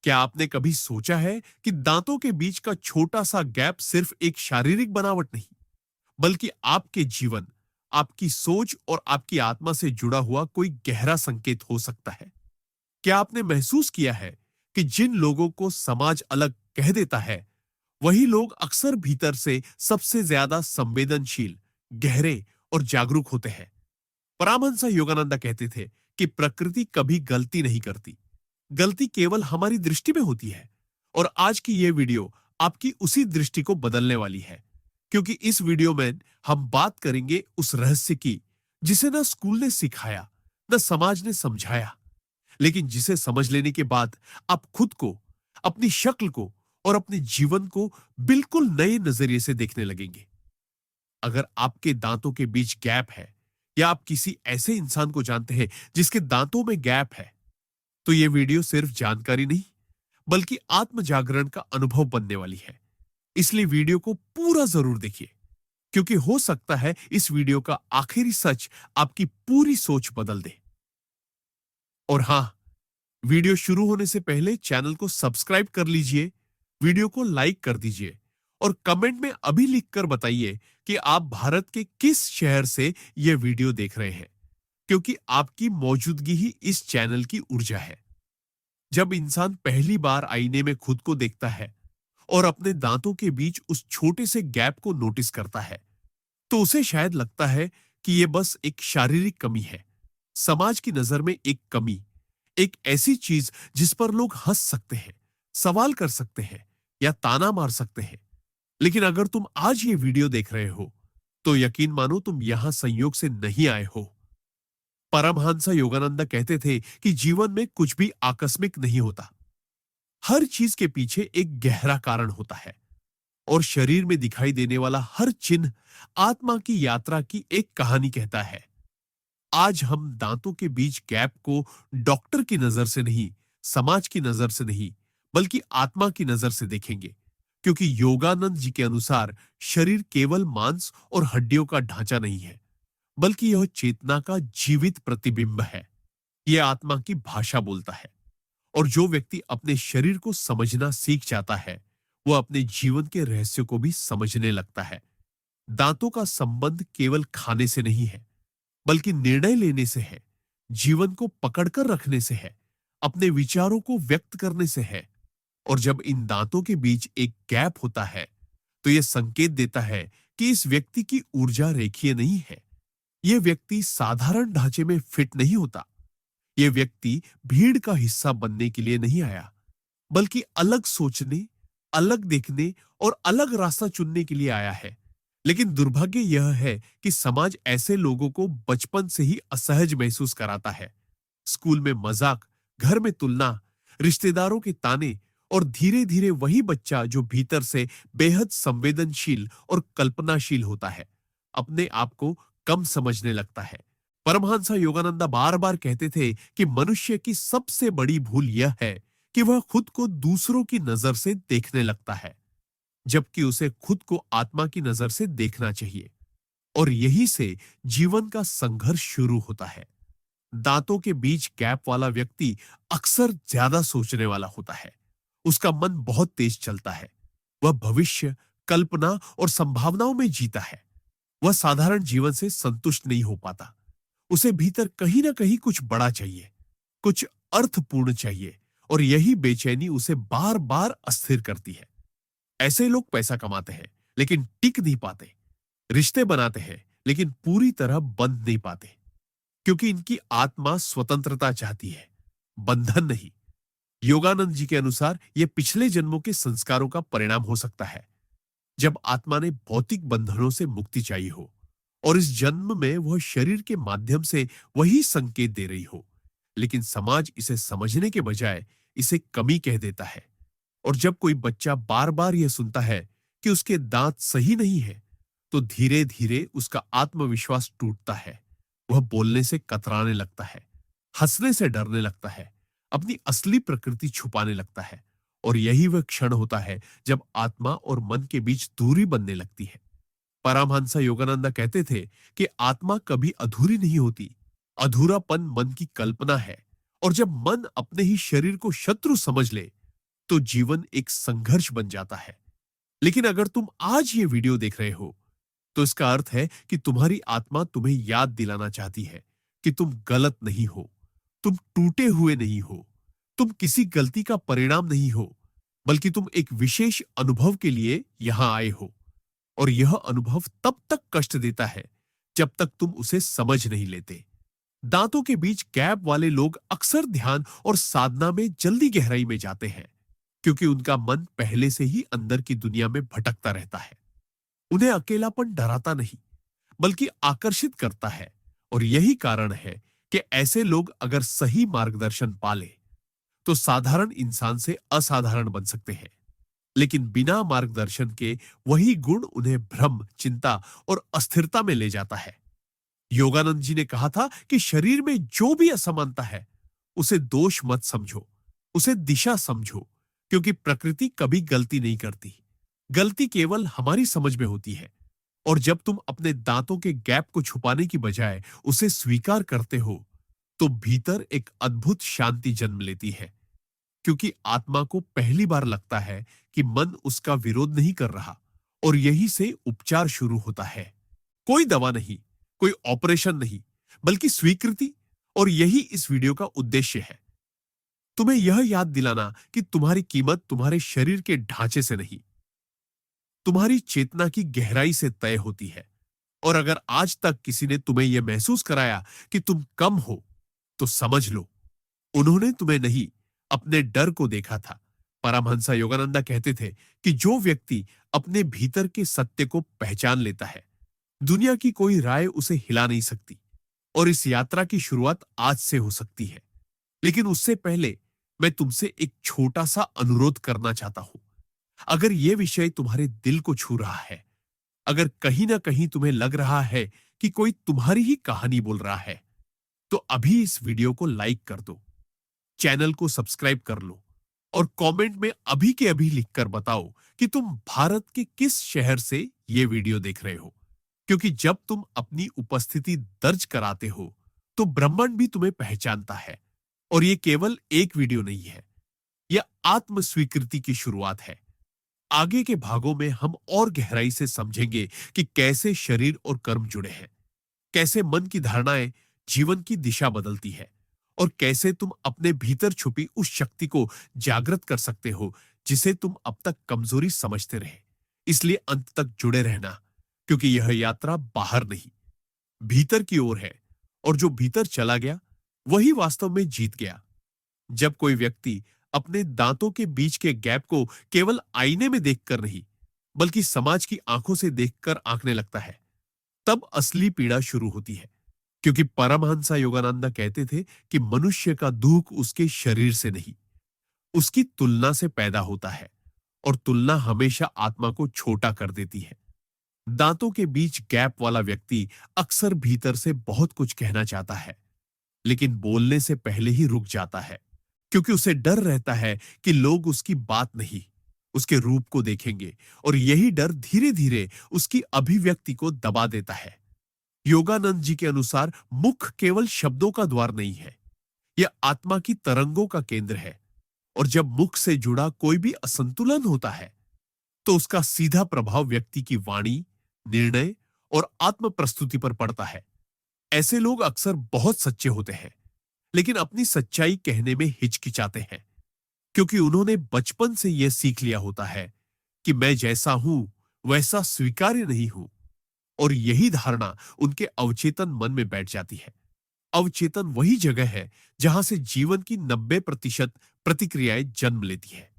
क्या आपने कभी सोचा है कि दांतों के बीच का छोटा सा गैप सिर्फ एक शारीरिक बनावट नहीं, बल्कि आपके जीवन, आपकी सोच और आपकी आत्मा से जुड़ा हुआ कोई गहरा संकेत हो सकता है? क्या आपने महसूस किया है कि जिन लोगों को समाज अलग कह देता है, वही लोग अक्सर भीतर से सबसे ज्यादा संवेदनशील, गहरे और जागरूक होते हैं? परमहंस योगानंदा कहते थे कि प्रकृति कभी गलती नहीं करती, गलती केवल हमारी दृष्टि में होती है। और आज की यह वीडियो आपकी उसी दृष्टि को बदलने वाली है, क्योंकि इस वीडियो में हम बात करेंगे उस रहस्य की जिसे न स्कूल ने सिखाया, न समाज ने समझाया, लेकिन जिसे समझ लेने के बाद आप खुद को, अपनी शक्ल को और अपने जीवन को बिल्कुल नए नजरिए से देखने लगेंगे। अगर आपके दांतों के बीच गैप है, या आप किसी ऐसे इंसान को जानते हैं जिसके दांतों में गैप है, तो यह वीडियो सिर्फ जानकारी नहीं, बल्कि आत्म जागरण का अनुभव बनने वाली है। इसलिए वीडियो को पूरा जरूर देखिए, क्योंकि हो सकता है इस वीडियो का आखिरी सच आपकी पूरी सोच बदल दे। और हां, वीडियो शुरू होने से पहले चैनल को सब्सक्राइब कर लीजिए, वीडियो को लाइक कर दीजिए और कमेंट में अभी लिखकर बताइए कि आप भारत के किस शहर से यह वीडियो देख रहे हैं, क्योंकि आपकी मौजूदगी ही इस चैनल की ऊर्जा है। जब इंसान पहली बार आईने में खुद को देखता है और अपने दांतों के बीच उस छोटे से गैप को नोटिस करता है, तो उसे शायद लगता है कि यह बस एक शारीरिक कमी है, समाज की नजर में एक कमी, एक ऐसी चीज जिस पर लोग हंस सकते हैं, सवाल कर सकते हैं या ताना मार सकते हैं। लेकिन अगर तुम आज ये वीडियो देख रहे हो, तो यकीन मानो तुम यहां संयोग से नहीं आए हो। परमहंस योगानंदा कहते थे कि जीवन में कुछ भी आकस्मिक नहीं होता, हर चीज के पीछे एक गहरा कारण होता है, और शरीर में दिखाई देने वाला हर चिन्ह आत्मा की यात्रा की एक कहानी कहता है। आज हम दांतों के बीच गैप को डॉक्टर की नजर से नहीं, समाज की नजर से नहीं, बल्कि आत्मा की नजर से देखेंगे, क्योंकि योगानंद जी के अनुसार शरीर केवल मांस और हड्डियों का ढांचा नहीं है, बल्कि यह चेतना का जीवित प्रतिबिंब है। यह आत्मा की भाषा बोलता है, और जो व्यक्ति अपने शरीर को समझना सीख जाता है, वह अपने जीवन के रहस्यों को भी समझने लगता है। दांतों का संबंध केवल खाने से नहीं है, बल्कि निर्णय लेने से है, जीवन को पकड़कर रखने से है, अपने विचारों को व्यक्त करने से है। और जब इन दांतों के बीच एक गैप होता है, तो यह संकेत देता है कि इस व्यक्ति की ऊर्जा रेखीय नहीं है। यह व्यक्ति साधारण ढांचे में फिट नहीं होता। यह व्यक्ति भीड़ का हिस्सा बनने के लिए नहीं आया, बल्कि अलग सोचने, अलग देखने और अलग रास्ता चुनने के लिए आया है। लेकिन दुर्भाग्य यह है कि समाज ऐसे लोगों को बचपन से ही असहज महसूस कराता है। स्कूल में मजाक, घर में तुलना, रिश्तेदारों के ताने, और धीरे धीरे वही बच्चा जो भीतर से बेहद संवेदनशील और कल्पनाशील होता है, अपने आप को कम समझने लगता है। परमहंस योगानंदा बार बार कहते थे कि मनुष्य की सबसे बड़ी भूल यह है कि वह खुद को दूसरों की नजर से देखने लगता है, जबकि उसे खुद को आत्मा की नजर से देखना चाहिए। और यही से जीवन का संघर्ष शुरू होता है। दांतों के बीच गैप वाला व्यक्ति अक्सर ज्यादा सोचने वाला होता है। उसका मन बहुत तेज चलता है। वह भविष्य, कल्पना और संभावनाओं में जीता है। वह साधारण जीवन से संतुष्ट नहीं हो पाता। उसे भीतर कहीं ना कहीं कुछ बड़ा चाहिए, कुछ अर्थपूर्ण चाहिए, और यही बेचैनी उसे बार बार अस्थिर करती है। ऐसे लोग पैसा कमाते हैं, लेकिन टिक नहीं पाते, रिश्ते बनाते हैं, लेकिन पूरी तरह बंध नहीं पाते, क्योंकि इनकी आत्मा स्वतंत्रता चाहती है, बंधन नहीं। योगानंद जी के अनुसार यह पिछले जन्मों के संस्कारों का परिणाम हो सकता है, जब आत्मा ने भौतिक बंधनों से मुक्ति चाहिए हो, और इस जन्म में वह शरीर के माध्यम से वही संकेत दे रही हो। लेकिन समाज इसे समझने के बजाय इसे कमी कह देता है। और जब कोई बच्चा बार बार यह सुनता है कि उसके दांत सही नहीं है, तो धीरे धीरे उसका आत्मविश्वास टूटता है। वह बोलने से कतराने लगता है, हंसने से डरने लगता है, अपनी असली प्रकृति छुपाने लगता है। और यही वह क्षण होता है जब आत्मा और मन के बीच दूरी बनने लगती है। परमहंस योगानंदा कहते थे कि आत्मा कभी अधूरी नहीं होती। अधूरापन मन की कल्पना है, और जब मन अपने ही शरीर को शत्रु समझ ले, तो जीवन एक संघर्ष बन जाता है। लेकिन अगर तुम आज ये वीडियो देख रहे हो, तो इसका अर्थ है कि तुम्हारी आत्मा तुम्हें याद दिलाना चाहती है कि तुम गलत नहीं हो, तुम टूटे हुए नहीं हो, तुम किसी गलती का परिणाम नहीं हो, बल्कि तुम एक विशेष अनुभव के लिए यहां आए हो। और यह अनुभव तब तक कष्ट देता है जब तक तुम उसे समझ नहीं लेते। दांतों के बीच गैप वाले लोग अक्सर ध्यान और साधना में जल्दी गहराई में जाते हैं, क्योंकि उनका मन पहले से ही अंदर की दुनिया में भटकता रहता है। उन्हें अकेलापन डराता नहीं, बल्कि आकर्षित करता है। और यही कारण है कि ऐसे लोग अगर सही मार्गदर्शन पाले, तो साधारण इंसान से असाधारण बन सकते हैं। लेकिन बिना मार्गदर्शन के वही गुण उन्हें भ्रम, चिंता और अस्थिरता में ले जाता है। योगानंद जी ने कहा था कि शरीर में जो भी असमानता है, उसे दोष मत समझो, उसे दिशा समझो, क्योंकि प्रकृति कभी गलती नहीं करती। गलती केवल हमारी समझ में होती है। और जब तुम अपने दांतों के गैप को छुपाने की बजाय उसे स्वीकार करते हो, तो भीतर एक अद्भुत शांति जन्म लेती है। क्योंकि आत्मा को पहली बार लगता है कि मन उसका विरोध नहीं कर रहा, और यही से उपचार शुरू होता है। कोई दवा नहीं, कोई ऑपरेशन नहीं, बल्कि स्वीकृति। और यही इस वीडियो का उद्देश्य है, तुम्हें यह याद दिलाना कि तुम्हारी कीमत तुम्हारे शरीर के ढांचे से नहीं, तुम्हारी चेतना की गहराई से तय होती है। और अगर आज तक किसी ने तुम्हें यह महसूस कराया कि तुम कम हो, तो समझ लो, उन्होंने तुम्हें नहीं, अपने डर को देखा था। परमहंस योगानंदा कहते थे कि जो व्यक्ति अपने भीतर के सत्य को पहचान लेता है, दुनिया की कोई राय उसे हिला नहीं सकती। और इस यात्रा की शुरुआत आज से हो सकती है। लेकिन उससे पहले मैं तुमसे एक छोटा सा अनुरोध करना चाहता हूं। अगर यह विषय तुम्हारे दिल को छू रहा है, अगर कहीं ना कहीं तुम्हें लग रहा है कि कोई तुम्हारी ही कहानी बोल रहा है, तो अभी इस वीडियो को लाइक कर दो, चैनल को सब्सक्राइब कर लो, और कमेंट में अभी के अभी लिखकर बताओ कि तुम भारत के किस शहर से यह वीडियो देख रहे हो। क्योंकि जब तुम अपनी उपस्थिति दर्ज कराते हो, तो ब्रह्मांड भी तुम्हें पहचानता है। और यह केवल एक वीडियो नहीं है, यह आत्म स्वीकृति की शुरुआत है। आगे के भागों में हम और गहराई से समझेंगे कि कैसे शरीर और कर्म जुड़े हैं, कैसे मन की धारणाएं जीवन की दिशा बदलती है, और कैसे तुम अपने भीतर छुपी उस शक्ति को जागृत कर सकते हो जिसे तुम अब तक कमजोरी समझते रहे। इसलिए अंत तक जुड़े रहना, क्योंकि यह यात्रा बाहर नहीं, भीतर की ओर है। और जो भीतर चला गया, वही वास्तव में जीत गया। जब कोई व्यक्ति अपने दांतों के बीच के गैप को केवल आईने में देखकर नहीं, बल्कि समाज की आंखों से देखकर आंकने लगता है, तब असली पीड़ा शुरू होती है। क्योंकि परमहंस योगानंदा कहते थे कि मनुष्य का दुख उसके शरीर से नहीं, उसकी तुलना से पैदा होता है। और तुलना हमेशा आत्मा को छोटा कर देती है। दांतों के बीच गैप वाला व्यक्ति अक्सर भीतर से बहुत कुछ कहना चाहता है, लेकिन बोलने से पहले ही रुक जाता है। क्योंकि उसे डर रहता है कि लोग उसकी बात नहीं, उसके रूप को देखेंगे, और यही डर धीरे धीरे उसकी अभिव्यक्ति को दबा देता है। योगानंद जी के अनुसार मुख केवल शब्दों का द्वार नहीं है, यह आत्मा की तरंगों का केंद्र है। और जब मुख से जुड़ा कोई भी असंतुलन होता है, तो उसका सीधा प्रभाव व्यक्ति की वाणी, निर्णय और आत्म प्रस्तुति पर पड़ता है। ऐसे लोग अक्सर बहुत सच्चे होते हैं, लेकिन अपनी सच्चाई कहने में हिचकिचाते हैं, क्योंकि उन्होंने बचपन से यह सीख लिया होता है कि मैं जैसा हूं वैसा स्वीकार्य नहीं हूं। और यही धारणा उनके अवचेतन मन में बैठ जाती है। अवचेतन वही जगह है जहां से जीवन की 90% प्रतिक्रियाएं जन्म लेती है।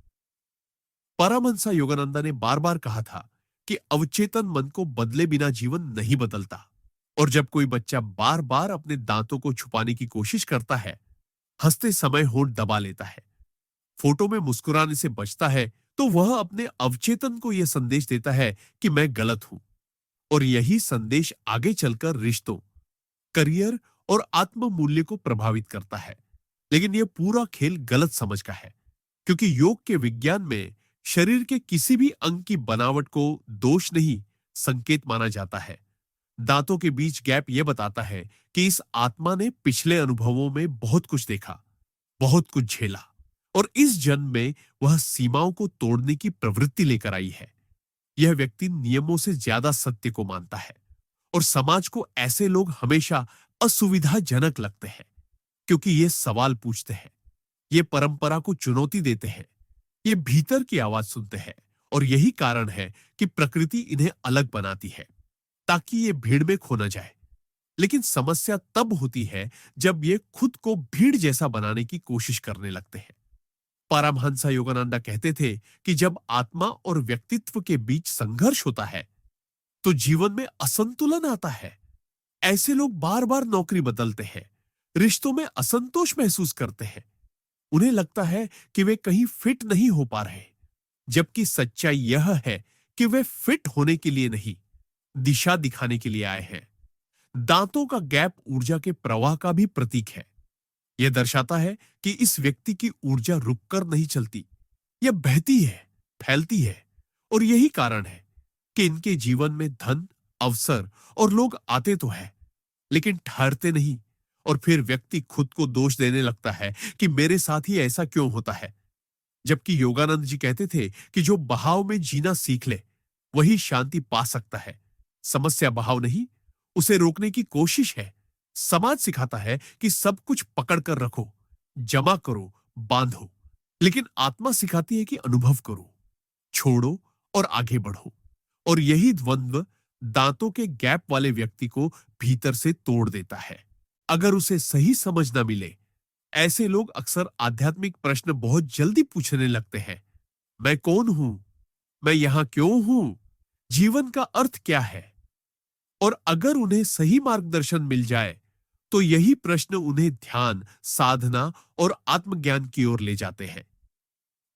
परमहंस योगानंदा ने बार बार कहा था कि अवचेतन मन को बदले बिना जीवन नहीं बदलता। और जब कोई बच्चा बार बार अपने दांतों को छुपाने की कोशिश करता है, हंसते समय होंठ दबा लेता है, फोटो में मुस्कुराने से बचता है, तो वह अपने अवचेतन को यह संदेश देता है कि मैं गलत हूं। और यही संदेश आगे चलकर रिश्तों, करियर और आत्म मूल्य को प्रभावित करता है। लेकिन यह पूरा खेल गलत समझ का है, क्योंकि योग के विज्ञान में शरीर के किसी भी अंग की बनावट को दोष नहीं, संकेत माना जाता है। दांतों के बीच गैप यह बताता है कि इस आत्मा ने पिछले अनुभवों में बहुत कुछ देखा, बहुत कुछ झेला, और इस जन्म में वह सीमाओं को तोड़ने की प्रवृत्ति लेकर आई है। यह व्यक्ति नियमों से ज्यादा सत्य को मानता है और समाज को ऐसे लोग हमेशा असुविधाजनक लगते हैं, क्योंकि ये सवाल पूछते हैं, ये परंपरा को चुनौती देते हैं, ये भीतर की आवाज सुनते हैं। और यही कारण है कि प्रकृति इन्हें अलग बनाती है, ताकि ये भीड़ में खो न जाए। लेकिन समस्या तब होती है जब ये खुद को भीड़ जैसा बनाने की कोशिश करने लगते हैं। परमहंस योगानंदा कहते थे कि जब आत्मा और व्यक्तित्व के बीच संघर्ष होता है तो जीवन में असंतुलन आता है। ऐसे लोग बार बार नौकरी बदलते हैं, रिश्तों में असंतोष महसूस करते हैं। उन्हें लगता है कि वे कहीं फिट नहीं हो पा रहे, जबकि सच्चाई यह है कि वे फिट होने के लिए नहीं, दिशा दिखाने के लिए आए हैं। दांतों का गैप ऊर्जा के प्रवाह का भी प्रतीक है। यह दर्शाता है कि इस व्यक्ति की ऊर्जा रुककर नहीं चलती, यह बहती है, फैलती है। और यही कारण है कि इनके जीवन में धन, अवसर और लोग आते तो है, लेकिन ठहरते नहीं। और फिर व्यक्ति खुद को दोष देने लगता है कि मेरे साथ ही ऐसा क्यों होता है। जबकि योगानंद जी कहते थे कि जो बहाव में जीना सीख ले वही शांति पा सकता है। समस्या बहाव नहीं, उसे रोकने की कोशिश है। समाज सिखाता है कि सब कुछ पकड़ कर रखो, जमा करो, बांधो। लेकिन आत्मा सिखाती है कि अनुभव करो, छोड़ो और आगे बढ़ो। और यही द्वंद्व दांतों के गैप वाले व्यक्ति को भीतर से तोड़ देता है। अगर उसे सही समझ न मिले, ऐसे लोग अक्सर आध्यात्मिक प्रश्न बहुत जल्दी पूछने लगते हैं। मैं कौन हूं? मैं यहां क्यों हूं? जीवन का अर्थ क्या है? और अगर उन्हें सही मार्गदर्शन मिल जाए तो यही प्रश्न उन्हें ध्यान, साधना और आत्मज्ञान की ओर ले जाते हैं।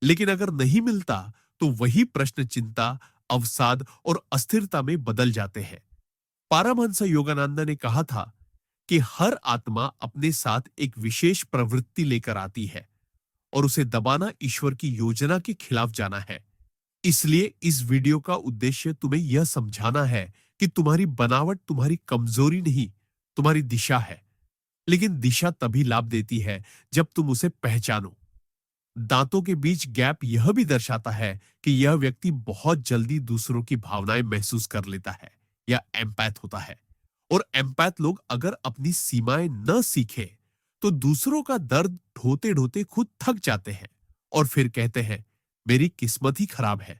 लेकिन अगर नहीं मिलता तो वही प्रश्न चिंता, अवसाद और अस्थिरता में बदल जाते हैं। पारमहंस योगानंद ने कहा था कि हर आत्मा अपने साथ एक विशेष प्रवृत्ति लेकर आती है और उसे दबाना ईश्वर की योजना के खिलाफ जाना है। इसलिए इस वीडियो का उद्देश्य तुम्हें यह समझाना है कि तुम्हारी बनावट तुम्हारी कमजोरी नहीं, तुम्हारी दिशा है। लेकिन दिशा तभी लाभ देती है जब तुम उसे पहचानो। दांतों के बीच गैप यह भी दर्शाता है कि यह व्यक्ति बहुत जल्दी दूसरों की भावनाएं महसूस कर लेता है या एम्पैथ होता है। और एम्पैथ लोग अगर अपनी सीमाएं न सीखे तो दूसरों का दर्द ढोते ढोते खुद थक जाते हैं और फिर कहते हैं मेरी किस्मत ही खराब है,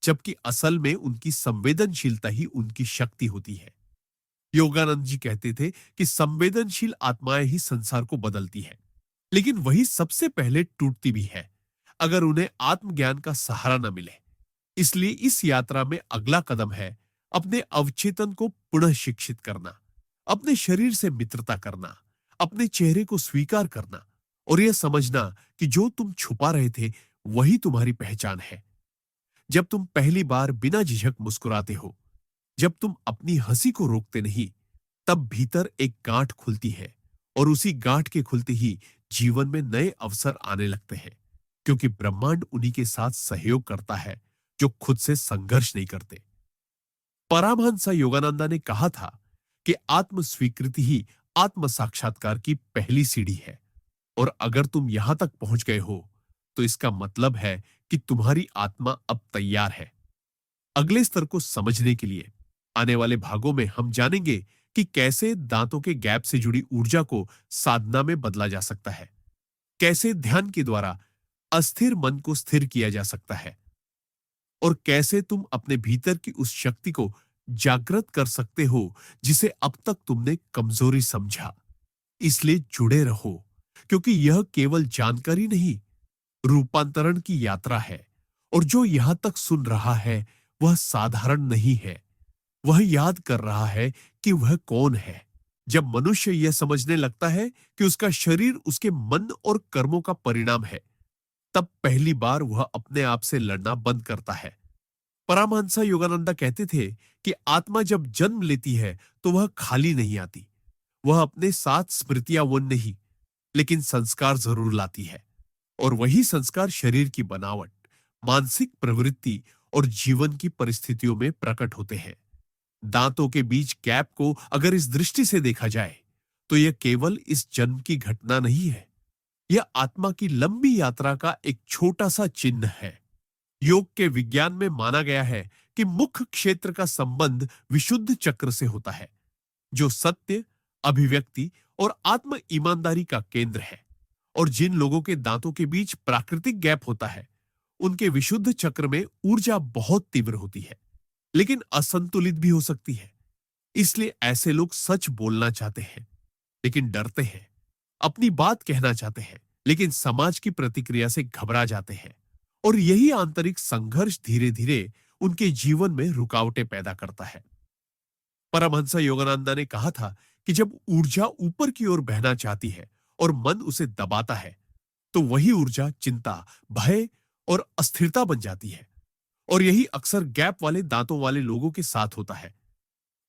जबकि असल में उनकी संवेदनशीलता ही उनकी शक्ति होती है। योगानंद जी कहते थे कि संवेदनशील आत्माएं ही संसार को बदलती है, लेकिन वही सबसे पहले टूटती भी है अगर उन्हें आत्मज्ञान का सहारा न मिले। इसलिए इस यात्रा में अगला कदम है अपने अवचेतन को पुनः शिक्षित करना, अपने शरीर से मित्रता करना, अपने चेहरे को स्वीकार करना और यह समझना कि जो तुम छुपा रहे थे वही तुम्हारी पहचान है। जब तुम पहली बार बिना झिझक मुस्कुराते हो, जब तुम अपनी हंसी को रोकते नहीं, तब भीतर एक गांठ खुलती है और उसी गांठ के खुलते ही जीवन में नए अवसर आने लगते हैं, क्योंकि ब्रह्मांड उन्हीं के साथ सहयोग करता है जो खुद से संघर्ष नहीं करते। परमहंस योगानंदा ने कहा था कि आत्म स्वीकृति ही आत्म साक्षात्कार की पहली सीढ़ी है। और अगर तुम यहां तक पहुंच गए हो तो इसका मतलब है कि तुम्हारी आत्मा अब तैयार है। अगले स्तर को समझने के लिए आने वाले भागों में हम जानेंगे कि कैसे दांतों के गैप से जुड़ी ऊर्जा को साधना में बदला जा सकता है, कैसे ध्यान के द्वारा अस्थिर मन को स्थिर किया जा सकता है और कैसे तुम अपने भीतर की उस शक्ति को जागृत कर सकते हो जिसे अब तक तुमने कमजोरी समझा। इसलिए जुड़े रहो, क्योंकि यह केवल जानकारी नहीं, रूपांतरण की यात्रा है। और जो यहां तक सुन रहा है वह साधारण नहीं है, वह याद कर रहा है कि वह कौन है। जब मनुष्य यह समझने लगता है कि उसका शरीर उसके मन और कर्मों का परिणाम है, तब पहली बार वह अपने आप से लड़ना बंद करता है। परमहंस योगानंदा कहते थे कि आत्मा जब जन्म लेती है तो वह खाली नहीं आती। वह अपने साथ स्मृतियां वन नहीं, लेकिन संस्कार जरूर लाती है। और वही संस्कार शरीर की बनावट, मानसिक प्रवृत्ति और जीवन की परिस्थितियों में प्रकट होते हैं। दांतों के बीच गैप को अगर इस दृष्टि से देखा जाए तो यह केवल इस जन्म की घटना नहीं है, यह आत्मा की लंबी यात्रा का एक छोटा सा चिन्ह है। योग के विज्ञान में माना गया है कि मुख्य क्षेत्र का संबंध विशुद्ध चक्र से होता है, जो सत्य, अभिव्यक्ति और आत्म ईमानदारी का केंद्र है। और जिन लोगों के दांतों के बीच प्राकृतिक गैप होता है, उनके विशुद्ध चक्र में ऊर्जा बहुत तीव्र होती है, लेकिन असंतुलित भी हो सकती है। इसलिए ऐसे लोग सच बोलना चाहते हैं, लेकिन डरते हैं, अपनी बात कहना चाहते हैं, लेकिन समाज की प्रतिक्रिया से घबरा जाते हैं। और यही आंतरिक संघर्ष धीरे धीरे उनके जीवन में रुकावटें पैदा करता है। परमहंस योगानंदा ने कहा था कि जब ऊर्जा ऊपर की ओर बहना चाहती है और मन उसे दबाता है, तो वही ऊर्जा चिंता, भय और अस्थिरता बन जाती है। और यही अक्सर गैप वाले दांतों वाले लोगों के साथ होता है।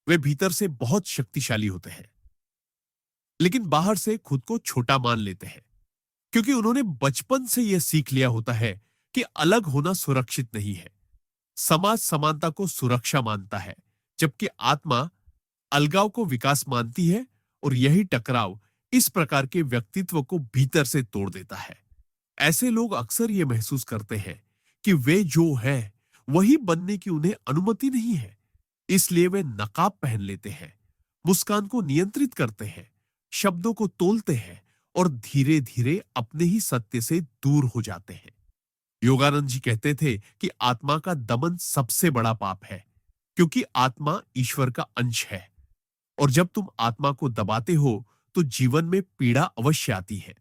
वे भीतर से बहुत शक्तिशाली होते हैं, लेकिन बाहर से खुद को छोटा मान लेते हैं, क्योंकि उन्होंने बचपन से यह सीख लिया होता है कि अलग होना सुरक्षित नहीं है। समाज समानता को सुरक्षा मानता है, जबकि आत्मा अलगाव को विकास मानती है। और यही टकराव इस प्रकार के व्यक्तित्व को भीतर से तोड़ देता है। ऐसे लोग अक्सर ये महसूस करते हैं कि वे जो है वही बनने की उन्हें अनुमति नहीं है। इसलिए वे नकाब पहन लेते हैं, मुस्कान को नियंत्रित करते हैं, शब्दों को तोलते हैं और धीरे धीरे अपने ही सत्य से दूर हो जाते हैं। योगानंद जी कहते थे कि आत्मा का दमन सबसे बड़ा पाप है, क्योंकि आत्मा ईश्वर का अंश है। और जब तुम आत्मा को दबाते हो तो जीवन में पीड़ा अवश्य आती है।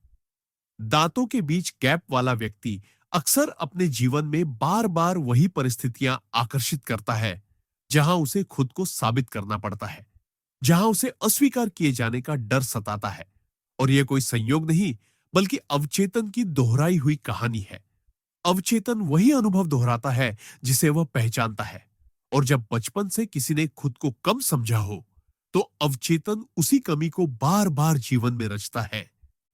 दांतों के बीच गैप वाला व्यक्ति अक्सर अपने जीवन में बार बार वही परिस्थितियां आकर्षित करता है, जहां उसे खुद को साबित करना पड़ता है, जहां उसे अस्वीकार किए जाने का डर सताता है। और यह कोई संयोग नहीं, बल्कि अवचेतन की दोहराई हुई कहानी है। अवचेतन वही अनुभव दोहराता है जिसे वह पहचानता है। और जब बचपन से किसी ने खुद को कम समझा हो, तो अवचेतन उसी कमी को बार बार जीवन में रचता है।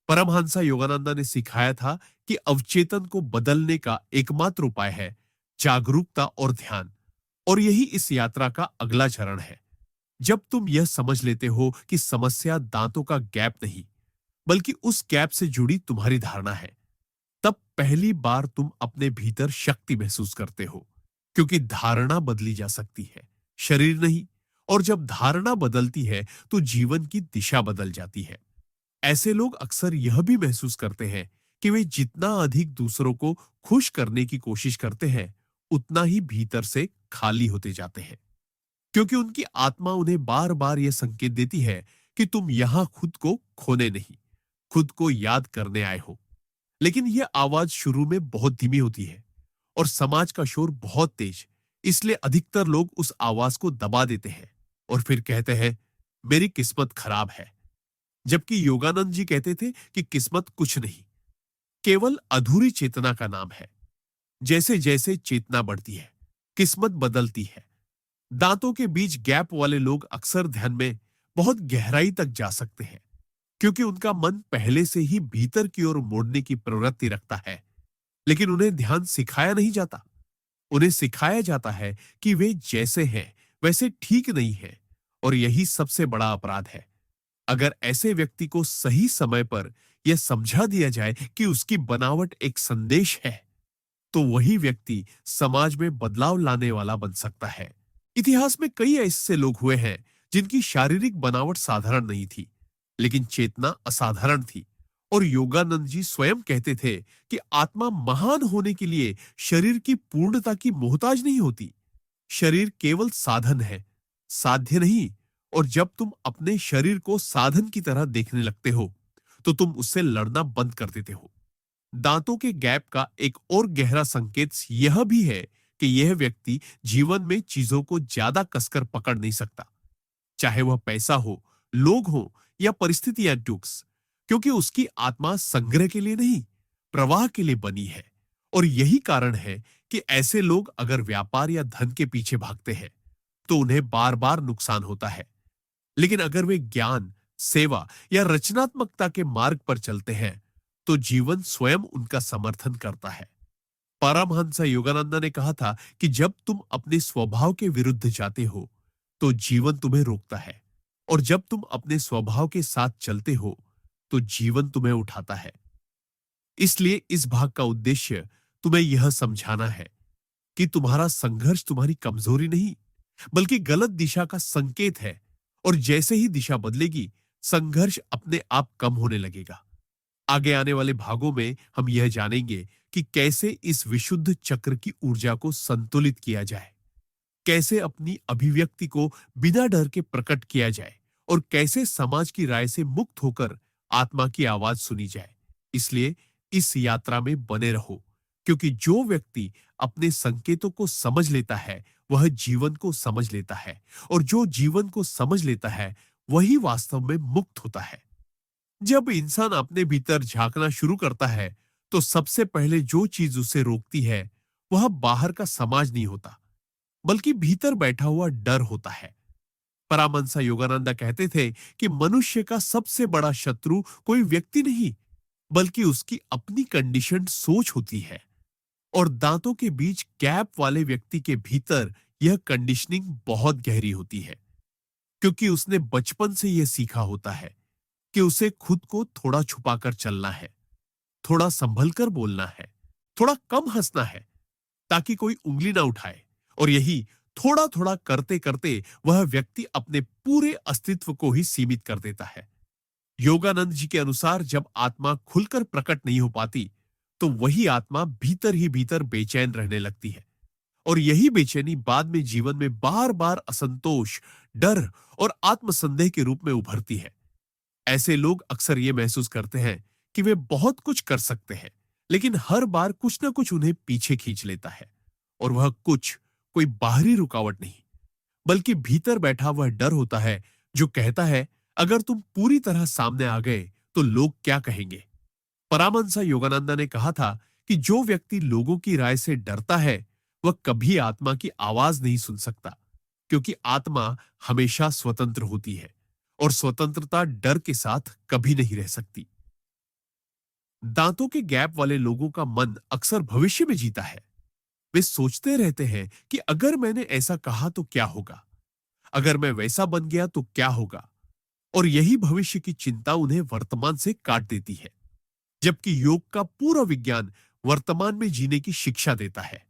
परमहंसा योगानंदा ने सिखाया था कि अवचेतन को बदलने का एकमात्र उपाय है जागरूकता और ध्यान। और यही इस यात्रा का अगला चरण है। जब तुम यह समझ लेते हो कि समस्या दांतों का गैप नहीं, बल्कि उस गैप से जुड़ी तुम्हारी धारणा है, तब पहली बार तुम अपने भीतर शक्ति महसूस करते हो। क्योंकि धारणा बदली जा सकती है, शरीर नहीं। और जब धारणा बदलती है तो जीवन की दिशा बदल जाती है। ऐसे लोग अक्सर यह भी महसूस करते हैं कि वे जितना अधिक दूसरों को खुश करने की कोशिश करते हैं, उतना ही भीतर से खाली होते जाते हैं। क्योंकि उनकी आत्मा उन्हें बार बार यह संकेत देती है कि तुम यहां खुद को खोने नहीं, खुद को याद करने आए हो। लेकिन यह आवाज शुरू में बहुत धीमी होती है और समाज का शोर बहुत तेज। इसलिए अधिकतर लोग उस आवाज को दबा देते हैं और फिर कहते हैं, मेरी किस्मत खराब है। जबकि योगानंद जी कहते थे कि किस्मत कुछ नहीं, केवल अधूरी चेतना का नाम है। जैसे जैसे चेतना बढ़ती है, किस्मत बदलती है। दांतों के बीच गैप वाले लोग अक्सर ध्यान में बहुत गहराई तक जा सकते हैं, क्योंकि उनका मन पहले से ही भीतर की ओर मोड़ने की प्रवृत्ति रखता है। लेकिन उन्हें ध्यान सिखाया नहीं जाता। उन्हें सिखाया जाता है कि वे जैसे हैं वैसे ठीक नहीं है। और यही सबसे बड़ा अपराध है। अगर ऐसे व्यक्ति को सही समय पर यह समझा दिया जाए कि उसकी बनावट एक संदेश है, तो वही व्यक्ति समाज में बदलाव लाने वाला बन सकता है। इतिहास में कई ऐसे लोग हुए हैं जिनकी शारीरिक बनावट साधारण नहीं थी, लेकिन चेतना असाधारण थी। और योगानंद जी स्वयं कहते थे कि आत्मा महान होने के लिए शरीर की पूर्णता की मोहताज नहीं होती। शरीर केवल साधन है, साध्य नहीं। और जब तुम अपने शरीर को साधन की तरह देखने लगते हो, तो तुम उससे लड़ना बंद कर देते हो। दांतों के गैप का एक और गहरा संकेत यह भी है कि यह व्यक्ति जीवन में चीजों को ज्यादा कसकर पकड़ नहीं सकता, चाहे वह पैसा हो, लोग हो या परिस्थितियां टूक्स, क्योंकि उसकी आत्मा संग्रह के लिए नहीं, प्रवाह के लिए बनी है। और यही कारण है कि ऐसे लोग अगर व्यापार या धन के पीछे भागते हैं, तो उन्हें बार बार नुकसान होता है। लेकिन अगर वे ज्ञान, सेवा या रचनात्मकता के मार्ग पर चलते हैं, तो जीवन स्वयं उनका समर्थन करता है। परमहंस योगानंद ने कहा था कि जब तुम अपने स्वभाव के विरुद्ध जाते हो, तो जीवन तुम्हें रोकता है। और जब तुम अपने स्वभाव के साथ चलते हो, तो जीवन तुम्हें उठाता है। इसलिए इस भाग का उद्देश्य तुम्हें यह समझाना है कि तुम्हारा संघर्ष तुम्हारी कमजोरी नहीं, बल्कि गलत दिशा का संकेत है। और जैसे ही दिशा बदलेगी, संघर्ष अपने आप कम होने लगेगा। आगे आने वाले भागों में हम यह जानेंगे कि कैसे इस विशुद्ध चक्र की ऊर्जा को संतुलित किया जाए, कैसे अपनी अभिव्यक्ति को बिना डर के प्रकट किया जाए, और कैसे समाज की राय से मुक्त होकर आत्मा की आवाज सुनी जाए। इसलिए इस यात्रा में बने रहो, क्योंकि जो व्यक्ति अपने संकेतों को समझ लेता है वह जीवन को समझ लेता है, और जो जीवन को समझ लेता है वही वास्तव में मुक्त होता है। जब इंसान अपने भीतर झांकना शुरू करता है, तो सबसे पहले जो चीज उसे रोकती है वह बाहर का समाज नहीं होता, बल्कि भीतर बैठा हुआ डर होता है। परामंसा योगानंदा कहते थे कि मनुष्य का सबसे बड़ा शत्रु कोई व्यक्ति नहीं, बल्कि उसकी अपनी कंडीशन सोच होती है। और दांतों के बीच गैप वाले व्यक्ति के भीतर यह कंडीशनिंग बहुत गहरी होती है, क्योंकि उसने बचपन से यह सीखा होता है कि उसे खुद को थोड़ा छुपाकर चलना है, थोड़ा संभल कर बोलना है, थोड़ा कम हंसना है, ताकि कोई उंगली ना उठाए। और यही थोड़ा थोड़ा करते करते वह व्यक्ति अपने पूरे अस्तित्व को ही सीमित कर देता है। योगानंद जी के अनुसार जब आत्मा खुलकर प्रकट नहीं हो पाती, तो वही आत्मा भीतर ही भीतर बेचैन रहने लगती है। और यही बेचैनी बाद में जीवन में बार बार असंतोष, डर और आत्मसंदेह के रूप में उभरती है। ऐसे लोग अक्सर ये महसूस करते हैं कि वे बहुत कुछ कर सकते हैं, लेकिन हर बार कुछ ना कुछ उन्हें पीछे खींच लेता है। और वह कुछ कोई बाहरी रुकावट नहीं, बल्कि भीतर बैठा वह डर होता है जो कहता है, अगर तुम पूरी तरह सामने आ गए तो लोग क्या कहेंगे। परामंसा योगानंदा ने कहा था कि जो व्यक्ति लोगों की राय से डरता है वह कभी आत्मा की आवाज नहीं सुन सकता, क्योंकि आत्मा हमेशा स्वतंत्र होती है, और स्वतंत्रता डर के साथ कभी नहीं रह सकती। दांतों के गैप वाले लोगों का मन अक्सर भविष्य में जीता है। वे सोचते रहते हैं कि अगर मैंने ऐसा कहा तो क्या होगा, अगर मैं वैसा बन गया तो क्या होगा। और यही भविष्य की चिंता उन्हें वर्तमान से काट देती है, जबकि योग का पूरा विज्ञान वर्तमान में जीने की शिक्षा देता है।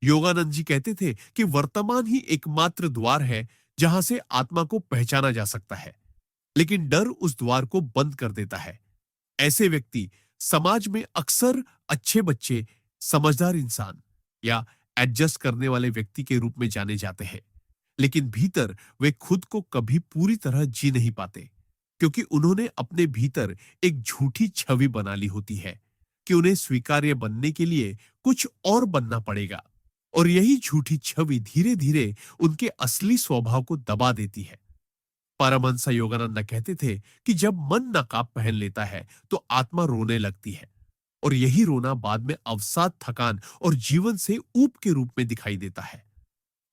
योगानंद जी कहते थे कि वर्तमान ही एकमात्र द्वार है जहां से आत्मा को पहचाना जा सकता है, लेकिन डर उस द्वार को बंद कर देता है। ऐसे व्यक्ति समाज में अक्सर अच्छे बच्चे, समझदार इंसान या एडजस्ट करने वाले व्यक्ति के रूप में जाने जाते हैं, लेकिन भीतर वे खुद को कभी पूरी तरह जी नहीं पाते, क्योंकि उन्होंने अपने भीतर एक झूठी छवि बना ली होती है कि उन्हें स्वीकार्य बनने के लिए कुछ और बनना पड़ेगा। और यही झूठी छवि धीरे धीरे उनके असली स्वभाव को दबा देती है। परमहंस योगानंद कहते थे कि जब मन नकाब पहन लेता है तो आत्मा रोने लगती है, और यही रोना बाद में अवसाद, थकान और जीवन से ऊब के रूप में दिखाई देता है।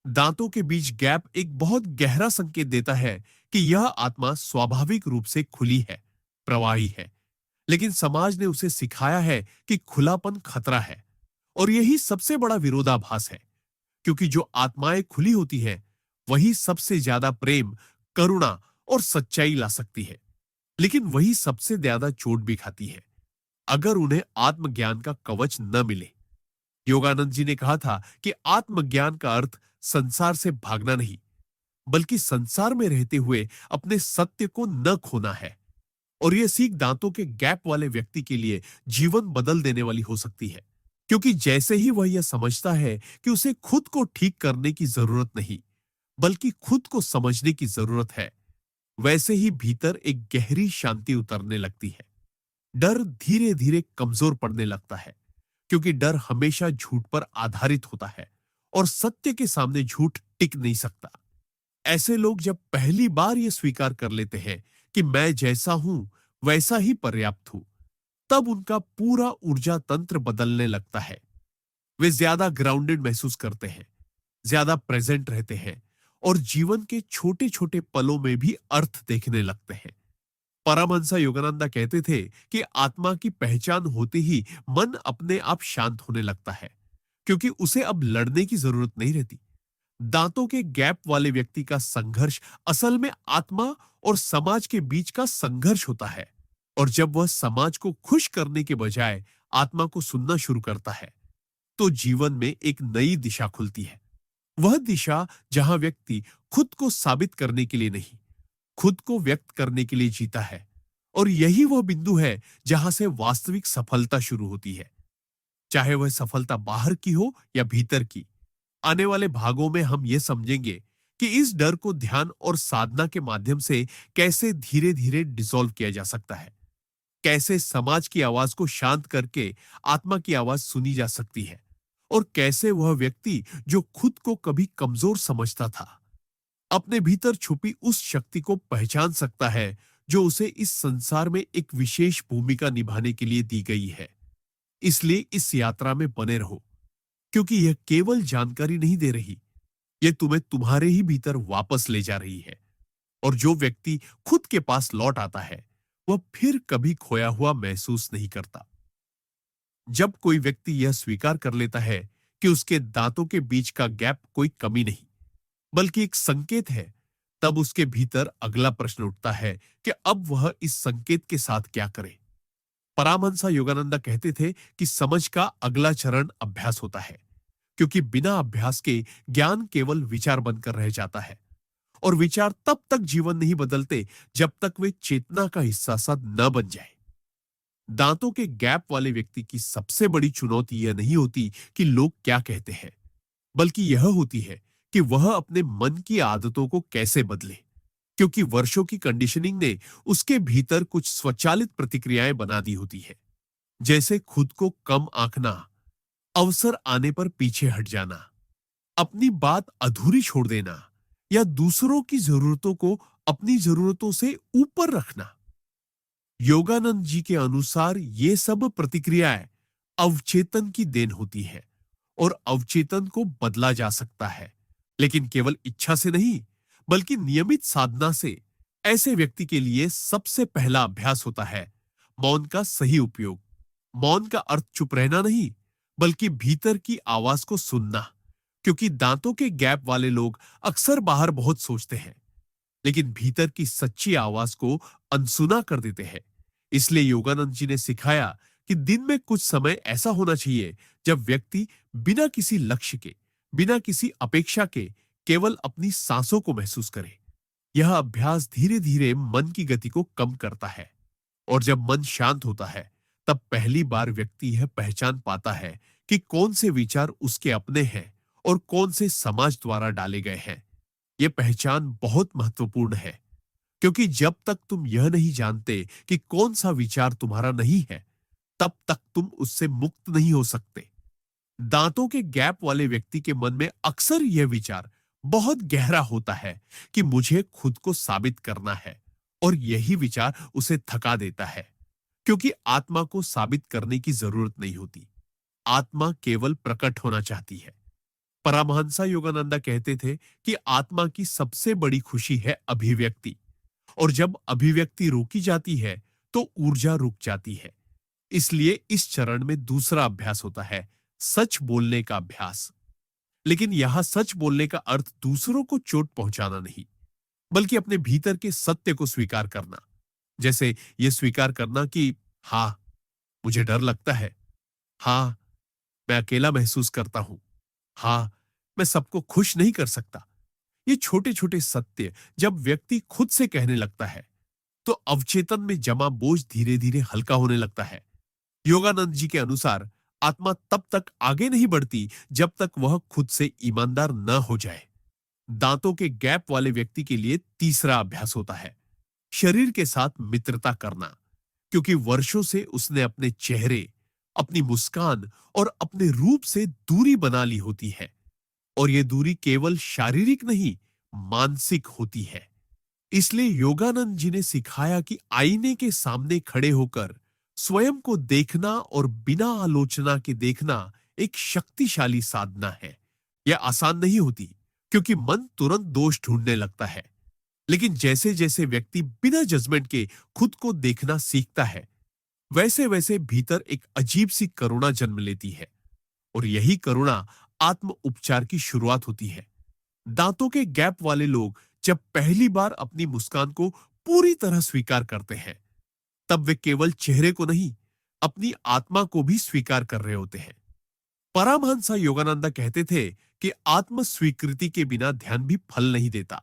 दांतों के बीच गैप एक बहुत गहरा संकेत देता है कि यह आत्मा स्वाभाविक रूप से खुली है, प्रवाही है, लेकिन समाज ने उसे सिखाया है कि खुलापन खतरा है। और यही सबसे बड़ा विरोधाभास है, क्योंकि जो आत्माएं खुली होती हैं वही सबसे ज्यादा प्रेम, करुणा और सच्चाई ला सकती है, लेकिन वही सबसे ज्यादा चोट भी खाती है अगर उन्हें आत्मज्ञान का कवच न मिले। योगानंद जी ने कहा था कि आत्मज्ञान का अर्थ संसार से भागना नहीं, बल्कि संसार में रहते हुए अपने सत्य को न खोना है। और यह सीख दांतों के गैप वाले व्यक्ति के लिए जीवन बदल देने वाली हो सकती है, क्योंकि जैसे ही वह यह समझता है कि उसे खुद को ठीक करने की जरूरत नहीं, बल्कि खुद को समझने की जरूरत है, वैसे ही भीतर एक गहरी शांति उतरने लगती है। डर धीरे धीरे कमजोर पड़ने लगता है, क्योंकि डर हमेशा झूठ पर आधारित होता है, और सत्य के सामने झूठ टिक नहीं सकता। ऐसे लोग जब पहली बार यह स्वीकार कर लेते हैं कि मैं जैसा हूं वैसा ही पर्याप्त हूं, तब उनका पूरा ऊर्जा तंत्र बदलने लगता है। वे ज्यादा ग्राउंडेड महसूस करते हैं, ज्यादा प्रेजेंट रहते हैं, और जीवन के छोटे छोटे पलों में भी अर्थ देखने लगते हैं। परमहंस योगानंदा कहते थे कि आत्मा की पहचान होते ही मन अपने आप शांत होने लगता है, क्योंकि उसे अब लड़ने की जरूरत नहीं रहती। दांतों के गैप वाले व्यक्ति का संघर्ष असल में आत्मा और समाज के बीच का संघर्ष होता है। और जब वह समाज को खुश करने के बजाय आत्मा को सुनना शुरू करता है, तो जीवन में एक नई दिशा खुलती है। वह दिशा जहां व्यक्ति खुद को साबित करने के लिए नहीं, खुद को व्यक्त करने के लिए जीता है। और यही वह बिंदु है जहां से वास्तविक सफलता शुरू होती है, चाहे वह सफलता बाहर की हो या भीतर की। आने वाले भागों में हम यह समझेंगे कि इस डर को ध्यान और साधना के माध्यम से कैसे धीरे धीरे डिसॉल्व किया जा सकता है, कैसे समाज की आवाज को शांत करके आत्मा की आवाज सुनी जा सकती है, और कैसे वह व्यक्ति जो खुद को कभी कमजोर समझता था, अपने भीतर छुपी उस शक्ति को पहचान सकता है जो उसे इस संसार में एक विशेष भूमिका निभाने के लिए दी गई है। इसलिए इस यात्रा में बने रहो, क्योंकि यह केवल जानकारी नहीं दे रही, यह तुम्हें तुम्हारे ही भीतर वापस ले जा रही है। और जो व्यक्ति खुद के पास लौट आता है, वह फिर कभी खोया हुआ महसूस नहीं करता। जब कोई व्यक्ति यह स्वीकार कर लेता है कि उसके दांतों के बीच का गैप कोई कमी नहीं, बल्कि एक संकेत है, तब उसके भीतर अगला प्रश्न उठता है कि अब वह इस संकेत के साथ क्या करे। परमहंस योगानंद कहते थे कि समझ का अगला चरण अभ्यास होता है, क्योंकि बिना अभ्यास के ज्ञान केवल विचार बनकर रह जाता है, और विचार तब तक जीवन नहीं बदलते जब तक वे चेतना का हिस्सा सा न बन जाए। दांतों के गैप वाले व्यक्ति की सबसे बड़ी चुनौती यह नहीं होती कि लोग क्या कहते हैं, बल्कि यह होती है कि वह अपने मन की आदतों को कैसे बदले, क्योंकि वर्षों की कंडीशनिंग ने उसके भीतर कुछ स्वचालित प्रतिक्रियाएं बना दी होती है, जैसे खुद को कम आंकना, अवसर आने पर पीछे हट जाना, अपनी बात अधूरी छोड़ देना, या दूसरों की जरूरतों को अपनी जरूरतों से ऊपर रखना। योगानंद जी के अनुसार ये सब प्रतिक्रियाएं अवचेतन की देन होती है, और अवचेतन को बदला जा सकता है, लेकिन केवल इच्छा से नहीं, बल्कि नियमित साधना से। ऐसे व्यक्ति के लिए सबसे पहला अभ्यास होता है मौन का सही उपयोग। मौन का अर्थ चुप रहना नहीं, बल्कि भीतर की आवाज को सुनना, क्योंकि दांतों के गैप वाले लोग अक्सर बाहर बहुत सोचते हैं, लेकिन भीतर की सच्ची आवाज को अनसुना कर देते हैं। इसलिए योगानंद जी ने सिखाया कि दिन में कुछ समय ऐसा होना चाहिए जब व्यक्ति बिना किसी लक्ष्य के, बिना किसी अपेक्षा के, केवल अपनी सांसों को महसूस करे। यह अभ्यास धीरे धीरे मन की गति को कम करता है, और जब मन शांत होता है, तब पहली बार व्यक्ति यह पहचान पाता है कि कौन से विचार उसके अपने हैं और कौन से समाज द्वारा डाले गए हैं। यह पहचान बहुत महत्वपूर्ण है, क्योंकि जब तक तुम यह नहीं जानते कि कौन सा विचार तुम्हारा नहीं है, तब तक तुम उससे मुक्त नहीं हो सकते। दांतों के गैप वाले व्यक्ति के मन में अक्सर यह विचार बहुत गहरा होता है कि मुझे खुद को साबित करना है, और यही विचार उसे थका देता है, क्योंकि आत्मा को साबित करने की जरूरत नहीं होती। आत्मा केवल प्रकट होना चाहती है। परमहंस योगानंद कहते थे कि आत्मा की सबसे बड़ी खुशी है अभिव्यक्ति, और जब अभिव्यक्ति रोकी जाती है तो ऊर्जा रुक जाती है। इसलिए इस चरण में दूसरा अभ्यास होता है सच बोलने का अभ्यास। लेकिन यहां सच बोलने का अर्थ दूसरों को चोट पहुंचाना नहीं, बल्कि अपने भीतर के सत्य को स्वीकार करना। जैसे यह स्वीकार करना कि हाँ, मुझे डर लगता है, हाँ, मैं अकेला महसूस करता हूं, हाँ, मैं सबको खुश नहीं कर सकता। ये छोटे छोटे सत्य जब व्यक्ति खुद से कहने लगता है, तो अवचेतन में जमा बोझ धीरे धीरे हल्का होने लगता है। योगानंद जी के अनुसार आत्मा तब तक आगे नहीं बढ़ती जब तक वह खुद से ईमानदार न हो जाए। दांतों के गैप वाले व्यक्ति के लिए तीसरा अभ्यास होता है शरीर के साथ मित्रता करना, क्योंकि वर्षों से उसने अपने चेहरे, अपनी मुस्कान और अपने रूप से दूरी बना ली होती है, और यह दूरी केवल शारीरिक नहीं, मानसिक होती है। इसलिए योगानंद जी ने सिखाया कि आईने के सामने खड़े होकर स्वयं को देखना और बिना आलोचना के देखना एक शक्तिशाली साधना है। यह आसान नहीं होती, क्योंकि मन तुरंत दोष ढूंढने लगता है, लेकिन जैसे जैसे व्यक्ति बिना जजमेंट के खुद को देखना सीखता है, वैसे वैसे भीतर एक अजीब सी करुणा जन्म लेती है, और यही करुणा आत्म उपचार की शुरुआत होती है। दांतों के गैप वाले लोग जब पहली बार अपनी मुस्कान को पूरी तरह स्वीकार करते हैं, तब वे केवल चेहरे को नहीं, अपनी आत्मा को भी स्वीकार कर रहे होते हैं। परमहंस योगानंदा कहते थे कि आत्म स्वीकृति के बिना ध्यान भी फल नहीं देता,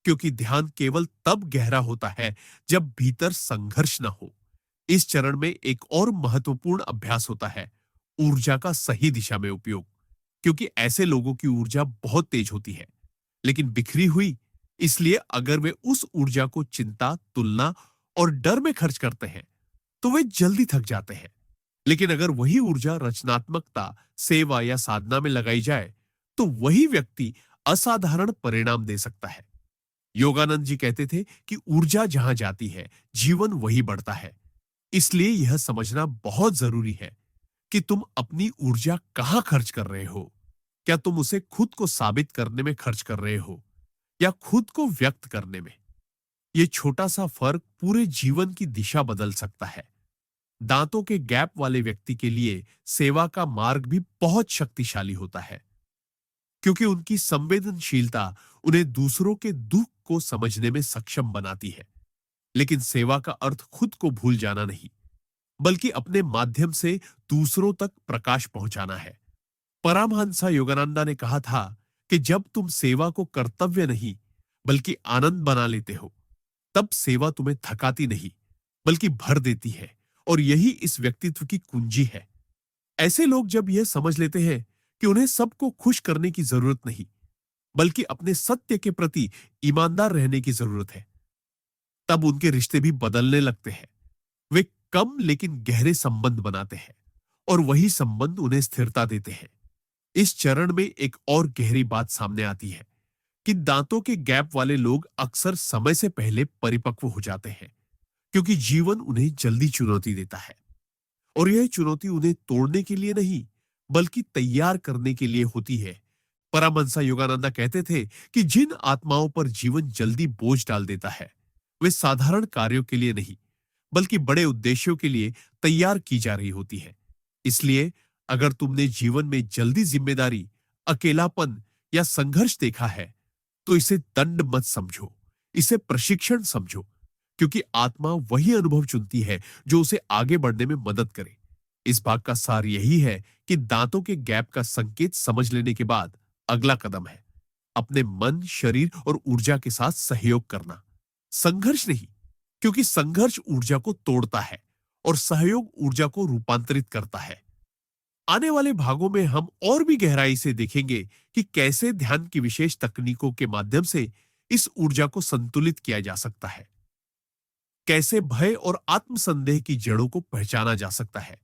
क्योंकि ध्यान केवल तब गहरा होता है जब भीतर संघर्ष न हो। इस चरण में एक और महत्वपूर्ण अभ्यास होता है, ऊर्जा का सही दिशा में उपयोग। क्योंकि ऐसे लोगों की ऊर्जा बहुत तेज होती है, लेकिन बिखरी हुई। इसलिए अगर वे उस ऊर्जा को चिंता, तुलना और डर में खर्च करते हैं, तो वे जल्दी थक जाते हैं। लेकिन अगर वही ऊर्जा रचनात्मकता, सेवा या साधना में लगाई जाए, तो वही व्यक्ति असाधारण परिणाम दे सकता है। योगानंद जी कहते थे कि ऊर्जा जहां जाती है, जीवन वही बढ़ता है। इसलिए यह समझना बहुत जरूरी है कि तुम अपनी ऊर्जा कहां खर्च कर रहे हो। क्या तुम उसे खुद को साबित करने में खर्च कर रहे हो, या खुद को व्यक्त करने में? यह छोटा सा फर्क पूरे जीवन की दिशा बदल सकता है। दांतों के गैप वाले व्यक्ति के लिए सेवा का मार्ग भी बहुत शक्तिशाली होता है, क्योंकि उनकी संवेदनशीलता उन्हें दूसरों के दुख को समझने में सक्षम बनाती है। लेकिन सेवा का अर्थ खुद को भूल जाना नहीं, बल्कि अपने माध्यम से दूसरों तक प्रकाश पहुंचाना है। परमहंस योगानंदा ने कहा था कि जब तुम सेवा को कर्तव्य नहीं, बल्कि आनंद बना लेते हो, तब सेवा तुम्हें थकाती नहीं, बल्कि भर देती है। और यही इस व्यक्तित्व की कुंजी है। ऐसे लोग जब यह समझ लेते हैं कि उन्हें सबको खुश करने की जरूरत नहीं, बल्कि अपने सत्य के प्रति ईमानदार रहने की जरूरत है, तब उनके रिश्ते भी बदलने लगते हैं। वे कम लेकिन गहरे संबंध बनाते हैं, और वही संबंध उन्हें स्थिरता देते हैं। इस चरण में एक और गहरी बात सामने आती है कि दांतों के गैप वाले लोग अक्सर समय से पहले परिपक्व हो जाते हैं, क्योंकि जीवन उन्हें जल्दी चुनौती देता है। और यह चुनौती उन्हें तोड़ने के लिए नहीं, बल्कि तैयार करने के लिए होती है। परमहंस योगानंदा कहते थे कि जिन आत्माओं पर जीवन जल्दी बोझ डाल देता है, वे साधारण कार्यों के लिए नहीं, बल्कि बड़े उद्देश्यों के लिए तैयार की जा रही होती है। इसलिए अगर तुमने जीवन में जल्दी जिम्मेदारी, अकेलापन या संघर्ष देखा है, तो इसे दंड मत समझो, इसे प्रशिक्षण समझो। क्योंकि आत्मा वही अनुभव चुनती है जो उसे आगे बढ़ने में मदद करे। इस भाग का सार यही है कि दांतों के गैप का संकेत समझ लेने के बाद अगला कदम है अपने मन, शरीर और ऊर्जा के साथ सहयोग करना। संघर्ष नहीं, क्योंकि संघर्ष ऊर्जा को तोड़ता है और सहयोग ऊर्जा को रूपांतरित करता है। आने वाले भागों में हम और भी गहराई से देखेंगे कि कैसे ध्यान की विशेष तकनीकों के माध्यम से इस ऊर्जा को संतुलित किया जा सकता है, कैसे भय और आत्मसंदेह की जड़ों को पहचाना जा सकता है,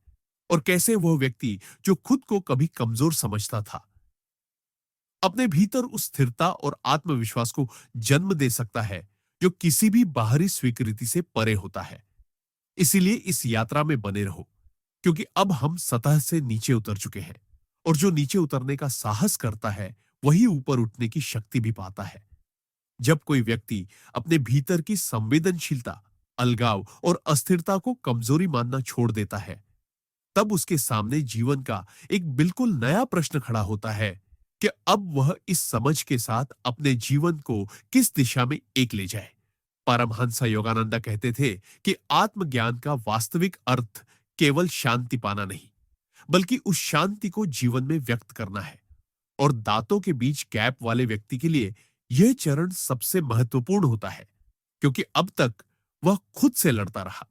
और कैसे वह व्यक्ति जो खुद को कभी कमजोर समझता था, अपने भीतर उस स्थिरता और आत्मविश्वास को जन्म दे सकता है जो किसी भी बाहरी स्वीकृति से परे होता है। इसीलिए इस यात्रा में बने रहो, क्योंकि अब हम सतह से नीचे उतर चुके हैं, और जो नीचे उतरने का साहस करता है, वही ऊपर उठने की शक्ति भी पाता है। जब कोई व्यक्ति अपने भीतर की संवेदनशीलता, अलगाव और अस्थिरता को कमजोरी मानना छोड़ देता है, तब उसके सामने जीवन का एक बिल्कुल नया प्रश्न खड़ा होता है कि अब वह इस समझ के साथ अपने जीवन को किस दिशा में एक ले जाए। परमहंस योगानंदा कहते थे कि आत्मज्ञान का वास्तविक अर्थ केवल शांति पाना नहीं, बल्कि उस शांति को जीवन में व्यक्त करना है। और दांतों के बीच गैप वाले व्यक्ति के लिए यह चरण सबसे महत्वपूर्ण होता है, क्योंकि अब तक वह खुद से लड़ता रहा,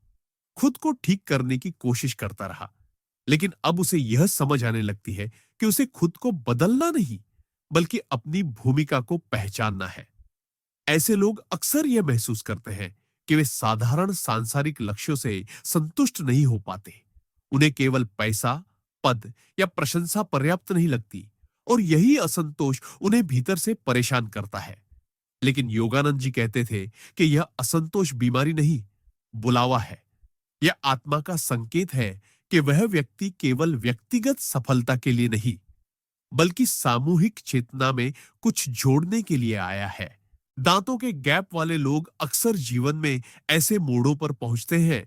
खुद को ठीक करने की कोशिश करता रहा। लेकिन अब उसे यह समझ आने लगती है कि उसे खुद को बदलना नहीं, बल्कि अपनी भूमिका को पहचानना है। ऐसे लोग अक्सर यह महसूस करते हैं कि वे साधारण सांसारिक लक्ष्यों से संतुष्ट नहीं हो पाते। उन्हें केवल पैसा, पद या प्रशंसा पर्याप्त नहीं लगती, और यही असंतोष उन्हें भीतर से परेशान करता है। लेकिन योगानंद जी कहते थे कि यह असंतोष बीमारी नहीं, बुलावा है। यह आत्मा का संकेत है कि वह व्यक्ति केवल व्यक्तिगत सफलता के लिए नहीं, बल्कि सामूहिक चेतना में कुछ जोड़ने के लिए आया है। दांतों के गैप वाले लोग अक्सर जीवन में ऐसे मोड़ों पर पहुंचते हैं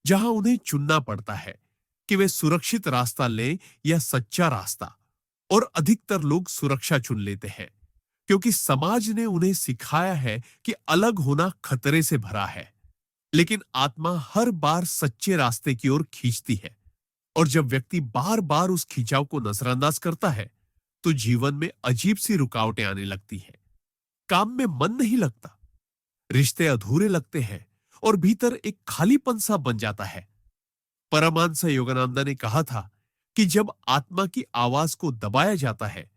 जहां उन्हें चुनना पड़ता है कि वे सुरक्षित रास्ता लें या सच्चा रास्ता। और अधिकतर लोग सुरक्षा चुन लेते हैं, क्योंकि समाज ने उन्हें सिखाया है कि अलग होना खतरे से भरा है। लेकिन आत्मा हर बार सच्चे रास्ते की ओर खींचती है। और जब व्यक्ति बार बार उस खिंचाव को नजरअंदाज करता है तो जीवन में अजीब सी रुकावटें आने लगती हैं। काम में मन नहीं लगता, रिश्ते अधूरे लगते हैं और भीतर एक खालीपन सा बन जाता है। परमहंस योगानंद ने कहा था कि जब आत्मा की आवाज को दबाया जाता है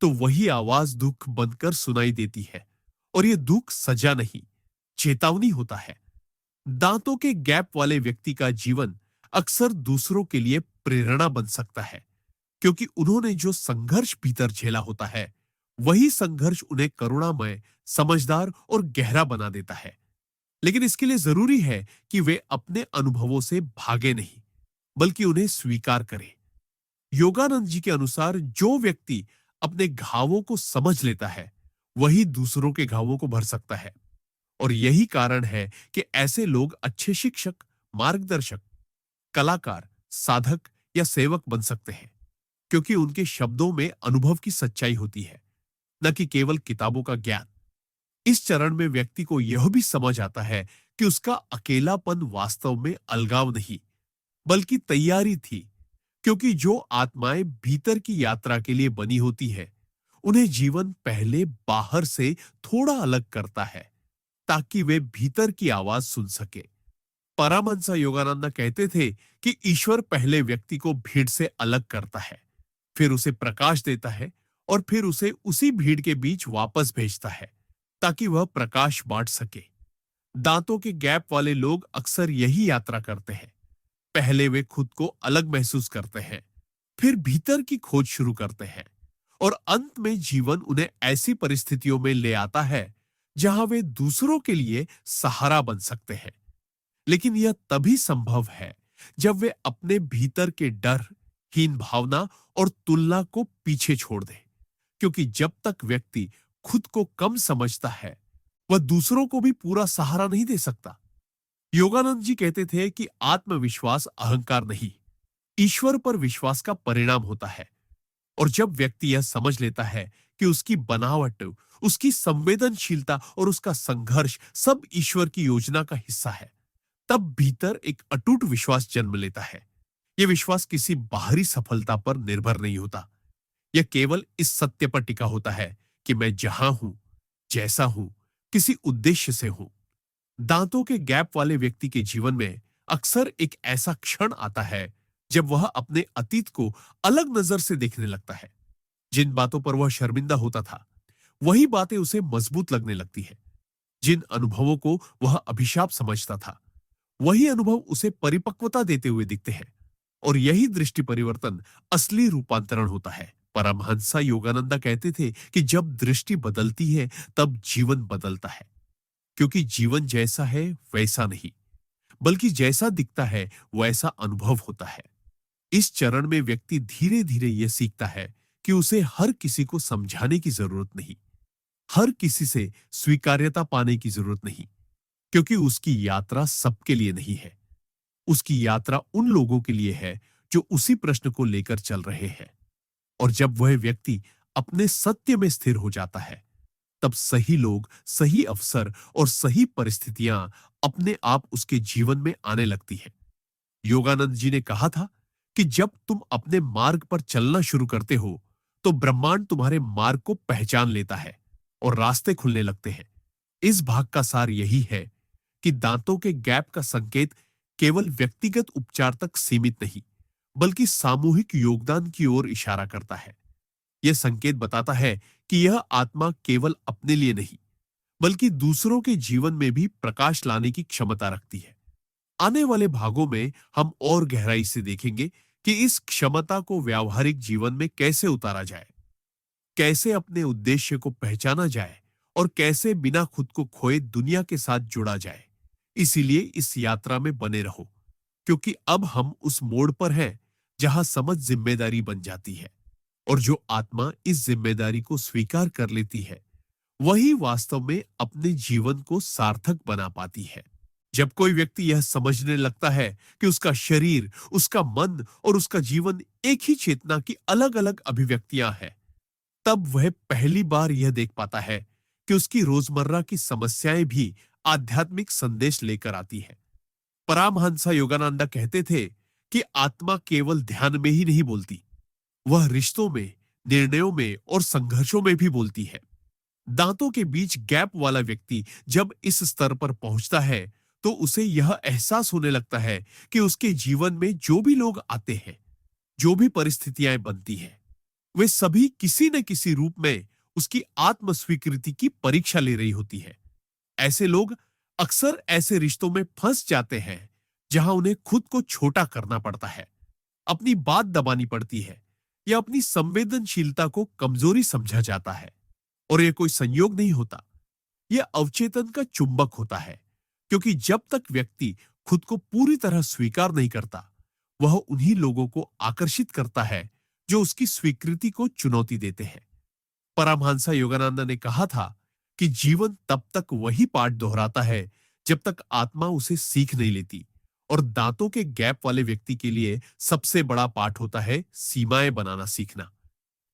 तो वही आवाज दुख बनकर सुनाई देती है, और यह दुख सजा नहीं, चेतावनी होता है। दांतों के गैप वाले व्यक्ति का जीवन अक्सर दूसरों के लिए प्रेरणा बन सकता है, क्योंकि उन्होंने जो संघर्ष भीतर झेला होता है वही संघर्ष उन्हें करुणामय, समझदार और गहरा बना देता है। लेकिन इसके लिए जरूरी है कि वे अपने अनुभवों से भागे नहीं, बल्कि उन्हें स्वीकार करें। योगानंद जी के अनुसार जो व्यक्ति अपने घावों को समझ लेता है वही दूसरों के घावों को भर सकता है। और यही कारण है कि ऐसे लोग अच्छे शिक्षक, मार्गदर्शक, कलाकार, साधक या सेवक बन सकते हैं, क्योंकि उनके शब्दों में अनुभव की सच्चाई होती है, न कि केवल किताबों का ज्ञान। इस चरण में व्यक्ति को यह भी समझ आता है कि उसका अकेलापन वास्तव में अलगाव नहीं, बल्कि तैयारी थी, क्योंकि जो आत्माएं भीतर की यात्रा के लिए बनी होती है उन्हें जीवन पहले बाहर से थोड़ा अलग करता है ताकि वे भीतर की आवाज सुन सके। परमहंस योगानंद कहते थे कि ईश्वर पहले व्यक्ति को भीड़ से अलग करता है, फिर उसे प्रकाश देता है और फिर उसे उसी भीड़ के बीच वापस भेजता है ताकि वह प्रकाश बांट सके। दांतों के गैप वाले लोग अक्सर यही यात्रा करते हैं। पहले वे खुद को अलग महसूस करते हैं, फिर भीतर की खोज शुरू करते हैं, और अंत में जीवन उन्हें ऐसी परिस्थितियों में ले आता है जहां वे दूसरों के लिए सहारा बन सकते हैं। लेकिन यह तभी संभव है जब वे अपने भीतर के डर, हीन भावना और तुलना को पीछे छोड़ दें, क्योंकि जब तक व्यक्ति खुद को कम समझता है वह दूसरों को भी पूरा सहारा नहीं दे सकता। योगानंद जी कहते थे कि आत्मविश्वास अहंकार नहीं, ईश्वर पर विश्वास का परिणाम होता है। और जब व्यक्ति यह समझ लेता है कि उसकी बनावट, उसकी संवेदनशीलता और उसका संघर्ष सब ईश्वर की योजना का हिस्सा है, तब भीतर एक अटूट विश्वास जन्म लेता है। यह विश्वास किसी बाहरी सफलता पर निर्भर नहीं होता, यह केवल इस सत्य पर टिका होता है कि मैं जहां हूं, जैसा हूं, किसी उद्देश्य से हूं। दांतों के गैप वाले व्यक्ति के जीवन में अक्सर एक ऐसा क्षण आता है जब वह अपने अतीत को अलग नजर से देखने लगता है। जिन बातों पर वह शर्मिंदा होता था वही बातें उसे मजबूत लगने लगती है। जिन अनुभवों को वह अभिशाप समझता था वही अनुभव उसे परिपक्वता देते हुए दिखते हैं। और यही दृष्टि परिवर्तन असली रूपांतरण होता है। परमहंस योगानंद कहते थे कि जब दृष्टि बदलती है तब जीवन बदलता है, क्योंकि जीवन जैसा है वैसा नहीं, बल्कि जैसा दिखता है वैसा अनुभव होता है। इस चरण में व्यक्ति धीरे धीरे यह सीखता है कि उसे हर किसी को समझाने की जरूरत नहीं, हर किसी से स्वीकार्यता पाने की जरूरत नहीं, क्योंकि उसकी यात्रा सबके लिए नहीं है। उसकी यात्रा उन लोगों के लिए है जो उसी प्रश्न को लेकर चल रहे हैं। और जब वह व्यक्ति अपने सत्य में स्थिर हो जाता है तब सही लोग, सही अवसर और सही परिस्थितियां अपने आप उसके जीवन में आने लगती हैं। योगानंद जी ने कहा था कि जब तुम अपने मार्ग पर चलना शुरू करते हो तो ब्रह्मांड तुम्हारे मार्ग को पहचान लेता है और रास्ते खुलने लगते हैं। इस भाग का सार यही है कि दांतों के गैप का संकेत केवल व्यक्तिगत उपचार तक सीमित नहीं, बल्कि सामूहिक योगदान की ओर इशारा करता है। यह संकेत बताता है कि यह आत्मा केवल अपने लिए नहीं, बल्कि दूसरों के जीवन में भी प्रकाश लाने की क्षमता रखती है। आने वाले भागों में हम और गहराई से देखेंगे कि इस क्षमता को व्यावहारिक जीवन में कैसे उतारा जाए, कैसे अपने उद्देश्य को पहचाना जाए और कैसे बिना खुद को खोए दुनिया के साथ जुड़ा जाए। इसीलिए इस यात्रा में बने रहो, क्योंकि अब हम उस मोड़ पर हैं जहां समझ जिम्मेदारी बन जाती है। और जो आत्मा इस जिम्मेदारी को स्वीकार कर लेती है वही वास्तव में अपने जीवन को सार्थक बना पाती है। जब कोई व्यक्ति यह समझने लगता है कि उसका शरीर, उसका मन और उसका जीवन एक ही चेतना की अलग अलग अभिव्यक्तियां हैं, तब वह पहली बार यह देख पाता है कि उसकी रोजमर्रा की समस्याएं भी आध्यात्मिक संदेश लेकर आती है। परमहंस योगानंद कहते थे कि आत्मा केवल ध्यान में ही नहीं बोलती, वह रिश्तों में, निर्णयों में और संघर्षों में भी बोलती है। दांतों के बीच गैप वाला व्यक्ति जब इस स्तर पर पहुंचता है, तो उसे यह एहसास होने लगता है कि उसके जीवन में जो भी लोग आते हैं, जो भी परिस्थितियां बनती हैं, वे सभी किसी न किसी रूप में उसकी आत्म स्वीकृति की परीक्षा ले रही होती है। ऐसे लोग अक्सर ऐसे रिश्तों में फंस जाते हैं जहां उन्हें खुद को छोटा करना पड़ता है, अपनी बात दबानी पड़ती है या अपनी संवेदनशीलता को कमजोरी समझा जाता है। और यह कोई संयोग नहीं होता, यह अवचेतन का चुंबक होता है, क्योंकि जब तक व्यक्ति खुद को पूरी तरह स्वीकार नहीं करता, वह उन्हीं लोगों को आकर्षित करता है जो उसकी स्वीकृति को चुनौती देते हैं। परमहंसा योगानंद ने कहा था कि जीवन तब तक वही पाठ दोहराता है जब तक आत्मा उसे सीख नहीं लेती, और दांतों के गैप वाले व्यक्ति के लिए सबसे बड़ा पाठ होता है सीमाएं बनाना सीखना,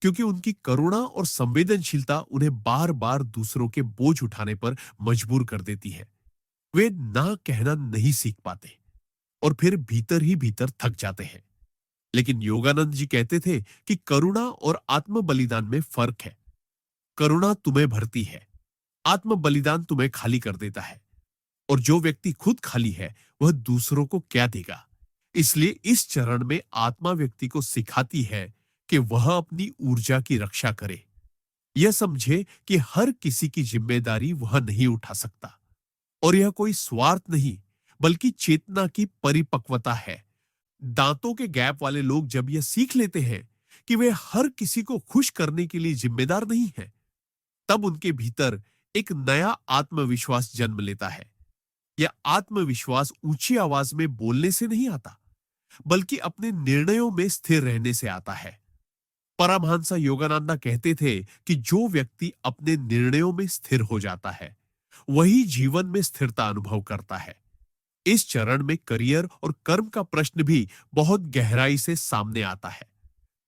क्योंकि उनकी करुणा और संवेदनशीलता उन्हें बार बार दूसरों के बोझ उठाने पर मजबूर कर देती है। वे ना कहना नहीं सीख पाते और फिर भीतर ही भीतर थक जाते हैं। लेकिन योगानंद जी कहते थे कि करुणा और आत्म बलिदान में फर्क है। करुणा तुम्हें भरती है, आत्म बलिदान तुम्हें खाली कर देता है। और जो व्यक्ति खुद खाली है, वह दूसरों को क्या देगा? इसलिए इस चरण में आत्मा व्यक्ति को सिखाती है कि वह अपनी ऊर्जा की रक्षा करे। यह समझे कि हर किसी की जिम्मेदारी वह नहीं उठा सकता, और यह कोई स्वार्थ नहीं, बल्कि चेतना की परिपक्वता है। दांतों के गैप वाले लोग जब यह सीख लेते हैं कि वे हर किसी को खुश करने के लिए जिम्मेदार नहीं हैं, तब उनके भीतर एक नया आत्मविश्वास जन्म लेता है। यह आत्मविश्वास ऊंची आवाज में बोलने से नहीं आता, बल्कि अपने निर्णयों में स्थिर रहने से आता है। परमहंसा योगानंदा कहते थे कि जो व्यक्ति अपने निर्णयों में स्थिर हो जाता है, वही जीवन में स्थिरता अनुभव करता है। इस चरण में करियर और कर्म का प्रश्न भी बहुत गहराई से सामने आता है।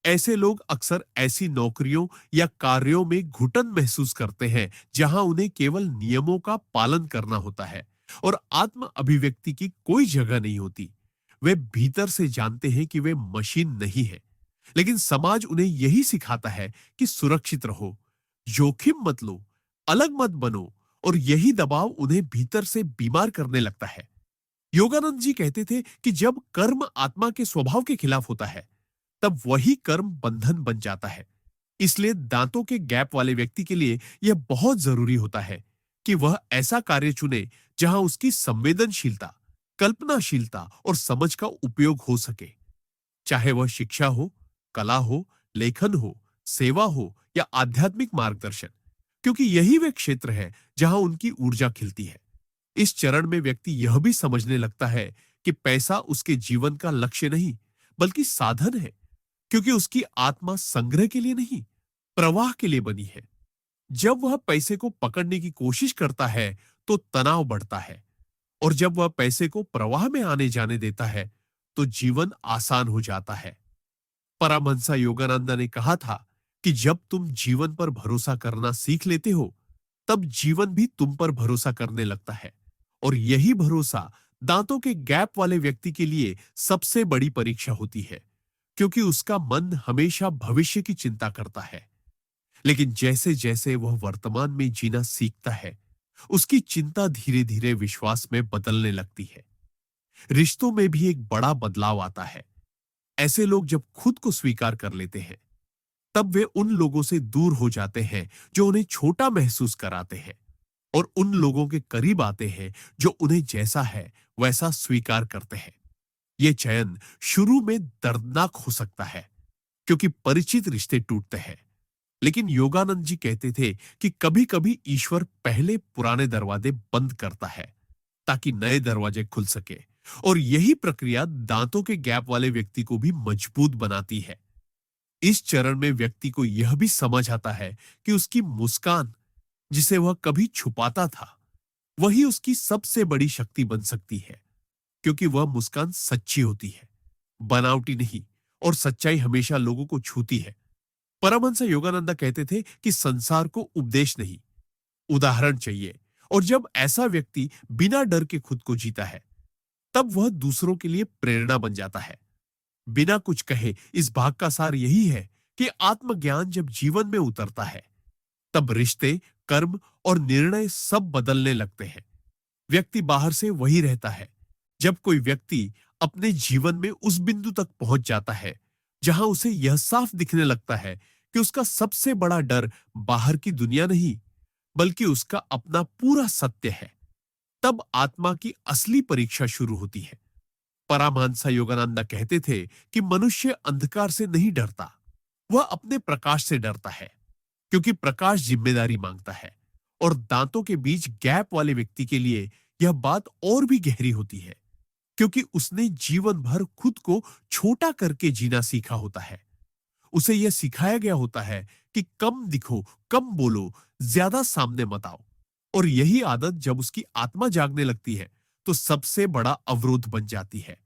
ऐसे लोग अक्सर ऐसी नौकरियों या कार्यों में घुटन महसूस करते हैं जहां उन्हें केवल नियमों का पालन करना होता है और आत्म अभिव्यक्ति की कोई जगह नहीं होती। वे भीतर से जानते हैं कि वे मशीन नहीं है, लेकिन समाज उन्हें यही सिखाता है कि सुरक्षित रहो, जोखिम मत लो, अलग मत बनो, और यही दबाव उन्हें भीतर से बीमार करने लगता है। योगानंद जी कहते थे कि जब कर्म आत्मा के स्वभाव के खिलाफ होता है, तब वही कर्म बंधन बन जाता है। इसलिए दांतों के गैप वाले व्यक्ति के लिए यह बहुत जरूरी होता है कि वह ऐसा कार्य चुने जहां उसकी संवेदनशीलता, कल्पनाशीलता और समझ का उपयोग हो सके, चाहे वह शिक्षा हो, कला हो, लेखन हो, सेवा हो या आध्यात्मिक मार्गदर्शन, क्योंकि यही वे क्षेत्र है जहां उनकी ऊर्जा खिलती है। इस चरण में व्यक्ति यह भी समझने लगता है कि पैसा उसके जीवन का लक्ष्य नहीं, बल्कि साधन है, क्योंकि उसकी आत्मा संग्रह के लिए नहीं, प्रवाह के लिए बनी है। जब वह पैसे को पकड़ने की कोशिश करता है, तो तनाव बढ़ता है, और जब वह पैसे को प्रवाह में आने जाने देता है, तो जीवन आसान हो जाता है। परमहंसा योगानंद ने कहा था कि जब तुम जीवन पर भरोसा करना सीख लेते हो, तब जीवन भी तुम पर भरोसा करने लगता है। और यही भरोसा दांतों के गैप वाले व्यक्ति के लिए सबसे बड़ी परीक्षा होती है, क्योंकि उसका मन हमेशा भविष्य की चिंता करता है। लेकिन जैसे जैसे वह वर्तमान में जीना सीखता है, उसकी चिंता धीरे धीरे विश्वास में बदलने लगती है। रिश्तों में भी एक बड़ा बदलाव आता है। ऐसे लोग जब खुद को स्वीकार कर लेते हैं, तब वे उन लोगों से दूर हो जाते हैं जो उन्हें छोटा महसूस कराते हैं, और उन लोगों के करीब आते हैं जो उन्हें जैसा है वैसा स्वीकार करते हैं। यह चयन शुरू में दर्दनाक हो सकता है, क्योंकि परिचित रिश्ते टूटते हैं। लेकिन योगानंद जी कहते थे कि कभी-कभी ईश्वर पहले पुराने दरवाजे बंद करता है ताकि नए दरवाजे खुल सके, और यही प्रक्रिया दांतों के गैप वाले व्यक्ति को भी मजबूत बनाती है। इस चरण में व्यक्ति को यह भी समझ आता है कि उसकी मुस्कान, जिसे वह कभी छुपाता था, वही उसकी सबसे बड़ी शक्ति बन सकती है, क्योंकि वह मुस्कान सच्ची होती है, बनावटी नहीं, और सच्चाई हमेशा लोगों को छूती है। परमहंस योगानंद कहते थे कि संसार को उपदेश नहीं, उदाहरण चाहिए, और जब ऐसा व्यक्ति बिना डर के खुद को जीता है, तब वह दूसरों के लिए प्रेरणा बन जाता है। बिना कुछ कहे इस भाग का सार यही है कि आत्मज्ञान जब जीवन में उतरता है, तब रिश्ते, कर्म और निर्णय सब बदलने लगते हैं। व्यक्ति बाहर से वही रहता है। जब कोई व्यक्ति अपने जीवन में उस बिंदु तक पहुंच जाता है जहां उसे यह साफ दिखने लगता है कि उसका सबसे बड़ा डर बाहर की दुनिया नहीं, बल्कि उसका अपना पूरा सत्य है, तब आत्मा की असली परीक्षा शुरू होती है। परमहंस योगानंद कहते थे कि मनुष्य अंधकार से नहीं डरता, वह अपने प्रकाश से डरता है, क्योंकि प्रकाश जिम्मेदारी मांगता है। और दांतों के बीच गैप वाले व्यक्ति के लिए यह बात और भी गहरी होती है, क्योंकि उसने जीवन भर खुद को छोटा करके जीना सीखा होता है। उसे यह सिखाया गया होता है कि कम दिखो, कम बोलो, ज्यादा सामने मत आओ। और यही आदत जब उसकी आत्मा जागने लगती है तो सबसे बड़ा अवरोध बन जाती है,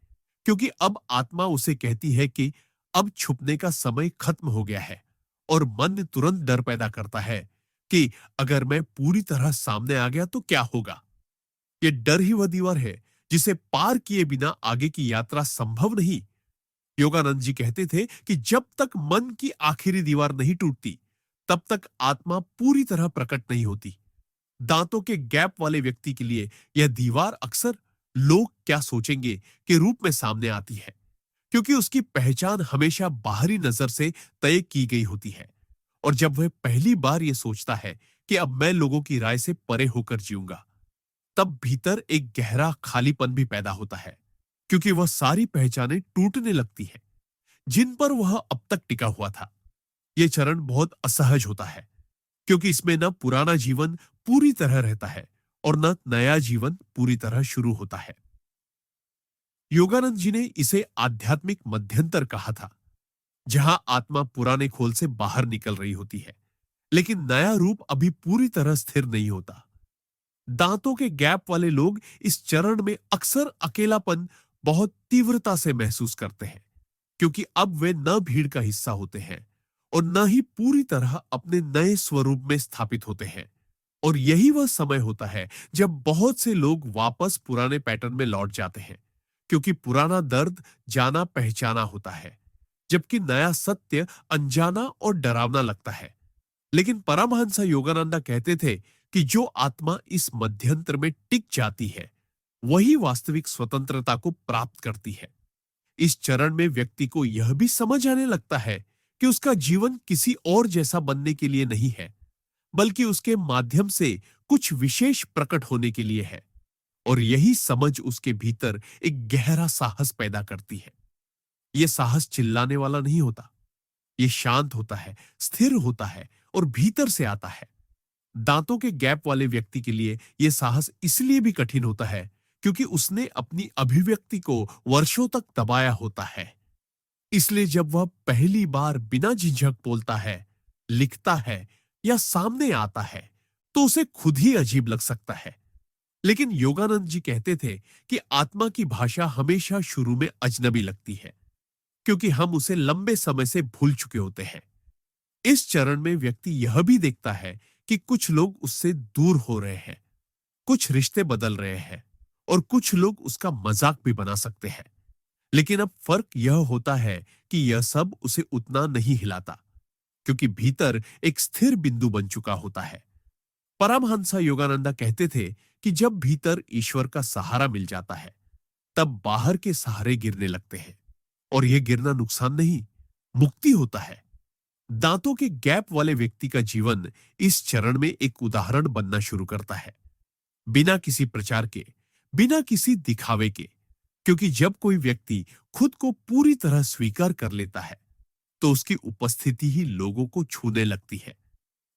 क्योंकि अब आत्मा उसे कहती है कि अब छुपने का समय खत्म हो गया है। और मन तुरंत डर पैदा करता है कि अगर मैं पूरी तरह सामने आ गया तो क्या होगा। यह डर ही वह दीवार है जिसे पार किए बिना आगे की यात्रा संभव नहीं। योगानंद जी कहते थे कि जब तक मन की आखिरी दीवार नहीं टूटती, तब तक आत्मा पूरी तरह प्रकट नहीं होती। दांतों के गैप वाले व्यक्ति के लिए यह दीवार अक्सर लोग क्या सोचेंगे के रूप में सामने आती है, क्योंकि उसकी पहचान हमेशा बाहरी नजर से तय की गई होती है। और जब वह पहली बार यह सोचता है कि अब मैं लोगों की राय से परे होकर जीऊंगा, तब भीतर एक गहरा खालीपन भी पैदा होता है, क्योंकि वह सारी पहचानें टूटने लगती हैं जिन पर वह अब तक टिका हुआ था। यह चरण बहुत असहज होता है, क्योंकि इसमें न पुराना जीवन पूरी तरह रहता है और न नया जीवन पूरी तरह शुरू होता है। योगानंद जी ने इसे आध्यात्मिक मध्यंतर कहा था, जहां आत्मा पुराने खोल से बाहर निकल रही होती है, लेकिन नया रूप अभी पूरी तरह स्थिर नहीं होता। दांतों के गैप वाले लोग इस चरण में अक्सर अकेलापन बहुत तीव्रता से महसूस करते हैं, क्योंकि अब वे न भीड़ का हिस्सा होते हैं और न ही पूरी तरह अपने नए स्वरूप में स्थापित होते हैं। और यही वह समय होता है जब बहुत से लोग वापस पुराने पैटर्न में लौट जाते हैं, क्योंकि पुराना दर्द जाना पहचाना होता है, जबकि नया सत्य अनजाना और डरावना लगता है। लेकिन परमहंस योगानंद कहते थे कि जो आत्मा इस मध्यंतर में टिक जाती है, वही वास्तविक स्वतंत्रता को प्राप्त करती है। इस चरण में व्यक्ति को यह भी समझ आने लगता है कि उसका जीवन किसी और जैसा बनने के लिए नहीं है, बल्कि उसके माध्यम से कुछ विशेष प्रकट होने के लिए है। और यही समझ उसके भीतर एक गहरा साहस पैदा करती है। यह साहस चिल्लाने वाला नहीं होता, यह शांत होता है, स्थिर होता है और भीतर से आता है। दांतों के गैप वाले व्यक्ति के लिए यह साहस इसलिए भी कठिन होता है, क्योंकि उसने अपनी अभिव्यक्ति को वर्षों तक दबाया होता है। इसलिए जब वह पहली बार बिना झिझक बोलता है, लिखता है या सामने आता है, तो उसे खुद ही अजीब लग सकता है। लेकिन योगानंद जी कहते थे कि आत्मा की भाषा हमेशा शुरू में अजनबी लगती है, क्योंकि हम उसे लंबे समय से भूल चुके होते हैं। इस चरण में व्यक्ति यह भी देखता है कि कुछ लोग उससे दूर हो रहे हैं, कुछ रिश्ते बदल रहे हैं और कुछ लोग उसका मजाक भी बना सकते हैं। लेकिन अब फर्क यह होता है कि यह सब उसे उतना नहीं हिलाता, क्योंकि भीतर एक स्थिर बिंदु बन चुका होता है। परमहंस योगानंद कहते थे कि जब भीतर ईश्वर का सहारा मिल जाता है, तब बाहर के सहारे गिरने लगते हैं, और यह गिरना नुकसान नहीं, मुक्ति होता है। दांतों के गैप वाले व्यक्ति का जीवन इस चरण में एक उदाहरण बनना शुरू करता है, बिना किसी प्रचार के, बिना किसी दिखावे के। क्योंकि जब कोई व्यक्ति खुद को पूरी तरह स्वीकार कर लेता है, तो उसकी उपस्थिति ही लोगों को छूने लगती है।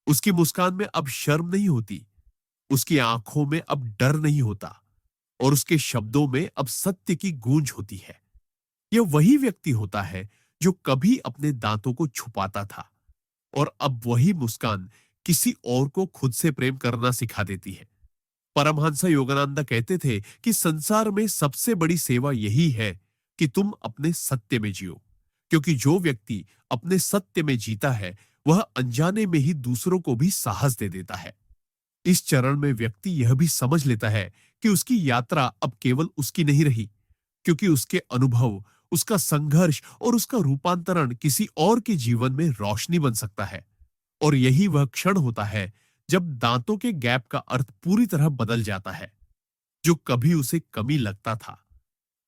उसकी मुस्कान में अब शर्म नहीं होती, उसकी आंखों में अब डर नहीं होता, और उसके शब्दों में अब सत्य की गूंज होती है। यह वही व्यक्ति होता है जो कभी अपने दांतों को छुपाता था, और अब वही मुस्कान किसी और को खुद से प्रेम करना सिखा देती है। परमहंस योगानंद कहते थे कि संसार में सबसे बड़ी सेवा यही है कि तुम अपने सत्य में जियो, क्योंकि जो व्यक्ति अपने सत्य में जीता है, वह अनजाने में ही दूसरों को भी साहस दे देता है। इस चरण में व्यक्ति यह भी समझ लेता है कि उसकी यात्रा अब केवल उसकी नहीं रही, क्योंकि उसके अनुभव उसका संघर्ष और उसका रूपांतरण किसी और के जीवन में रोशनी बन सकता है। और यही वह क्षण होता है जब दांतों के गैप का अर्थ पूरी तरह बदल जाता है। जो कभी उसे कमी लगता था,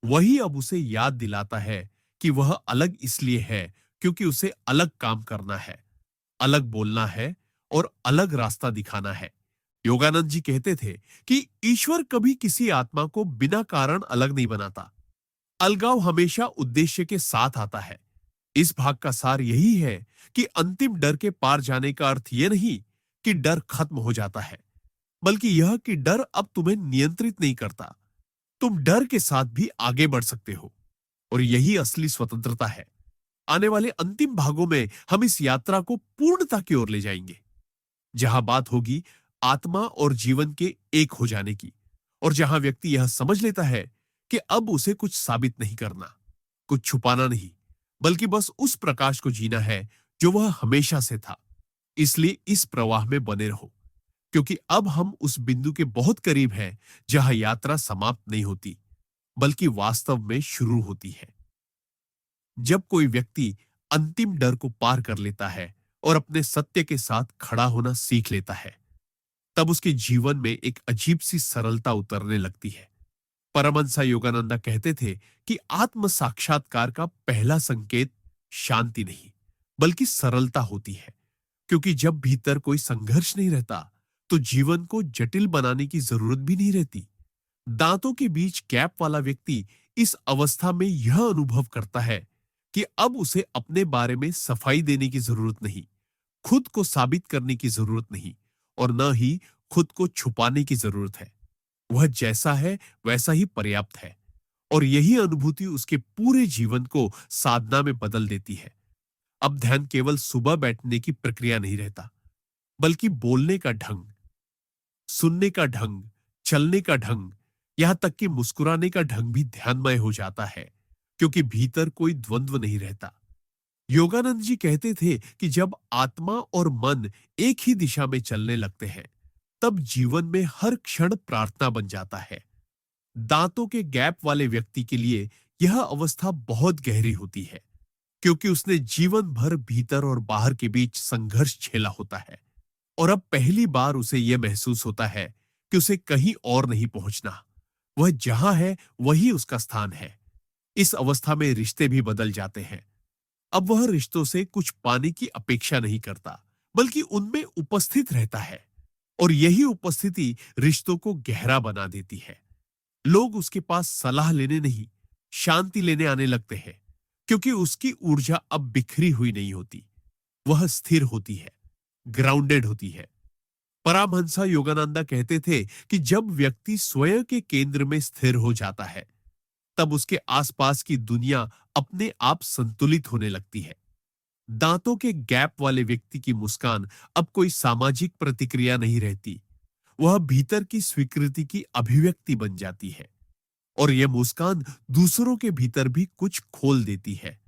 वही अब उसे याद दिलाता है कि वह अलग इसलिए है क्योंकि उसे अलग काम करना है, अलग बोलना है और अलग रास्ता दिखाना है। योगानंद जी कहते थे कि ईश्वर कभी किसी आत्मा को बिना कारण अलग नहीं बनाता। अलगाव हमेशा उद्देश्य के साथ आता है। इस भाग का सार यही है कि अंतिम डर के पार जाने का अर्थ यह नहीं कि डर खत्म हो जाता है, बल्कि यह कि डर अब तुम्हें नियंत्रित नहीं करता। तुम डर के साथ भी आगे बढ़ सकते हो, और यही असली स्वतंत्रता है। आने वाले अंतिम भागों में हम इस यात्रा को पूर्णता की ओर ले जाएंगे, जहां बात होगी आत्मा और जीवन के एक हो जाने की, और जहां व्यक्ति यह समझ लेता है कि अब उसे कुछ साबित नहीं करना, कुछ छुपाना नहीं, बल्कि बस उस प्रकाश को जीना है जो वह हमेशा से था। इसलिए इस प्रवाह में बने रहो, क्योंकि अब हम उस बिंदु के बहुत करीब हैं जहां यात्रा समाप्त नहीं होती, बल्कि वास्तव में शुरू होती है। जब कोई व्यक्ति अंतिम डर को पार कर लेता है और अपने सत्य के साथ खड़ा होना सीख लेता है, तब उसके जीवन में एक अजीब सी सरलता उतरने लगती है। परमहंस योगानंदा कहते थे कि आत्म साक्षात्कार का पहला संकेत शांति नहीं, बल्कि सरलता होती है। क्योंकि जब भीतर कोई संघर्ष नहीं रहता, तो जीवन को जटिल बनाने की जरूरत भी नहीं रहती। दांतों के बीच गैप वाला व्यक्ति इस अवस्था में यह अनुभव करता है कि अब उसे अपने बारे में सफाई देने की जरूरत नहीं, खुद को साबित करने की जरूरत नहीं, और न ही खुद को छुपाने की जरूरत है। वह जैसा है वैसा ही पर्याप्त है। और यही अनुभूति उसके पूरे जीवन को साधना में बदल देती है। अब ध्यान केवल सुबह बैठने की प्रक्रिया नहीं रहता, बल्कि बोलने का ढंग, सुनने का ढंग, चलने का ढंग, यहां तक कि मुस्कुराने का ढंग भी ध्यानमय हो जाता है, क्योंकि भीतर कोई द्वंद्व नहीं रहता। योगानंद जी कहते थे कि जब आत्मा और मन एक ही दिशा में चलने लगते हैं, तब जीवन में हर क्षण प्रार्थना बन जाता है। दांतों के गैप वाले व्यक्ति के लिए यह अवस्था बहुत गहरी होती है, क्योंकि उसने जीवन भर भीतर और बाहर के बीच संघर्ष झेला होता है। और अब पहली बार उसे यह महसूस होता है कि उसे कहीं और नहीं पहुंचना, वह जहां है वही उसका स्थान है। इस अवस्था में रिश्ते भी बदल जाते हैं। अब वह रिश्तों से कुछ पाने की अपेक्षा नहीं करता, बल्कि उनमें उपस्थित रहता है। और यही उपस्थिति रिश्तों को गहरा बना देती है। लोग उसके पास सलाह लेने नहीं, शांति लेने आने लगते हैं, क्योंकि उसकी ऊर्जा अब बिखरी हुई नहीं होती, वह स्थिर होती है, ग्राउंडेड होती है। परमहंस योगानंदा कहते थे कि जब व्यक्ति स्वयं के केंद्र में स्थिर हो जाता है, तब उसके आसपास की दुनिया अपने आप संतुलित होने लगती है। दांतों के गैप वाले व्यक्ति की मुस्कान अब कोई सामाजिक प्रतिक्रिया नहीं रहती, वह भीतर की स्वीकृति की अभिव्यक्ति बन जाती है। और यह मुस्कान दूसरों के भीतर भी कुछ खोल देती है,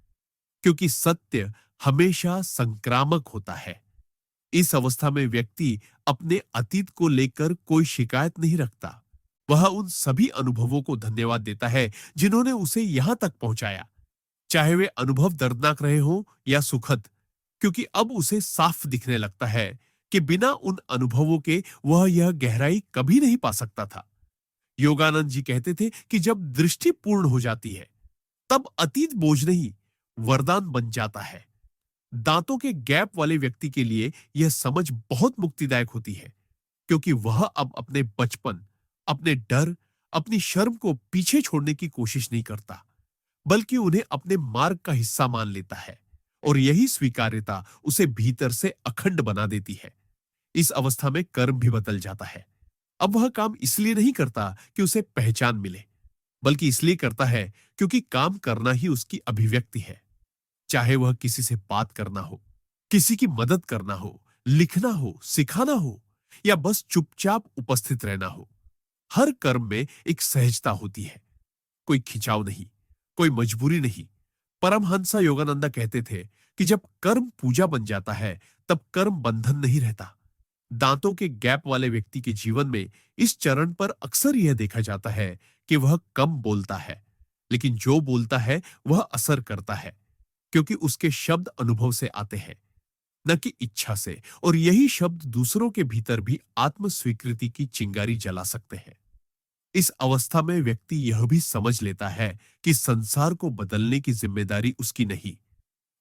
क्योंकि सत्य हमेशा संक्रामक होता है। इस अवस्था में व्यक्ति अपने अतीत को लेकर कोई शिकायत नहीं रखता। वह उन सभी अनुभवों को धन्यवाद देता है जिन्होंने उसे यहां तक पहुंचाया, चाहे वे अनुभव दर्दनाक रहे हो या सुखद, क्योंकि अब उसे साफ दिखने लगता है कि बिना उन अनुभवों के वह यह गहराई कभी नहीं पा सकता था। योगानंद जी कहते थे कि जब दृष्टि पूर्ण हो जाती है, तब अतीत बोझ नहीं, वरदान बन जाता है। दांतों के गैप वाले व्यक्ति के लिए यह समझ बहुत मुक्तिदायक होती है, क्योंकि वह अब अपने बचपन, अपने डर, अपनी शर्म को पीछे छोड़ने की कोशिश नहीं करता, बल्कि उन्हें अपने मार्ग का हिस्सा मान लेता है। और यही स्वीकार्यता उसे भीतर से अखंड बना देती है। इस अवस्था में कर्म भी बदल जाता है। अब वह काम इसलिए नहीं करता कि उसे पहचान मिले, बल्कि इसलिए करता है क्योंकि काम करना ही उसकी अभिव्यक्ति है। चाहे वह किसी से बात करना हो, किसी की मदद करना हो, लिखना हो, सिखाना हो, या बस चुपचाप उपस्थित रहना हो, हर कर्म में एक सहजता होती है। कोई खिंचाव नहीं, कोई मजबूरी नहीं। परमहंस योगानंदा कहते थे कि जब कर्म पूजा बन जाता है, तब कर्म बंधन नहीं रहता। दांतों के गैप वाले व्यक्ति के जीवन में इस चरण पर अक्सर यह देखा जाता है कि वह कम बोलता है, लेकिन जो बोलता है वह असर करता है, क्योंकि उसके शब्द अनुभव से आते हैं, न कि इच्छा से। और यही शब्द दूसरों के भीतर भी आत्म स्वीकृति की चिंगारी जला सकते हैं। इस अवस्था में व्यक्ति यह भी समझ लेता है कि संसार को बदलने की जिम्मेदारी उसकी नहीं,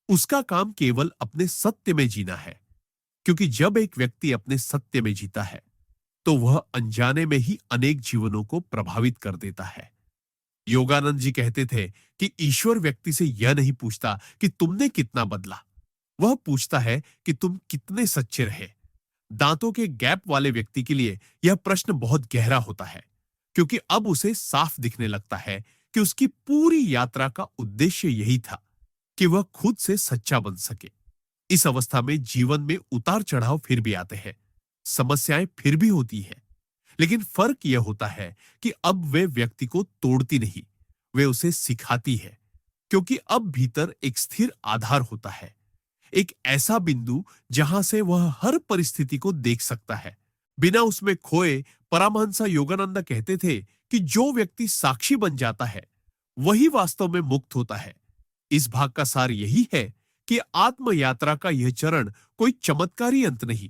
उसका काम केवल अपने सत्य में जीना है। क्योंकि जब एक व्यक्ति अपने सत्य में जीता है, तो वह अनजाने में ही अनेक जीवनों को प्रभावित कर देता है। योगानंद जी कहते थे कि ईश्वर व्यक्ति से यह नहीं पूछता कि तुमने कितना बदला, वह पूछता है कि तुम कितने सच्चे रहे। दांतों के गैप वाले व्यक्ति के लिए यह प्रश्न बहुत गहरा होता है, क्योंकि अब उसे साफ दिखने लगता है कि उसकी पूरी यात्रा का उद्देश्य यही था कि वह खुद से सच्चा बन सके। इस अवस्था में जीवन में उतार चढ़ाव फिर भी आते हैं, समस्याएं फिर भी होती हैं, लेकिन फर्क यह होता है कि अब वे व्यक्ति को तोड़ती नहीं, वे उसे सिखाती है। क्योंकि अब भीतर एक स्थिर आधार होता है, एक ऐसा बिंदु जहां से वह हर परिस्थिति को देख सकता है, बिना उसमें खोए। परमहंस योगानंद कहते थे कि जो व्यक्ति साक्षी बन जाता है, वही वास्तव में मुक्त होता है। इस भाग का सार यही है कि आत्म यात्रा का यह चरण कोई चमत्कारी अंत नहीं,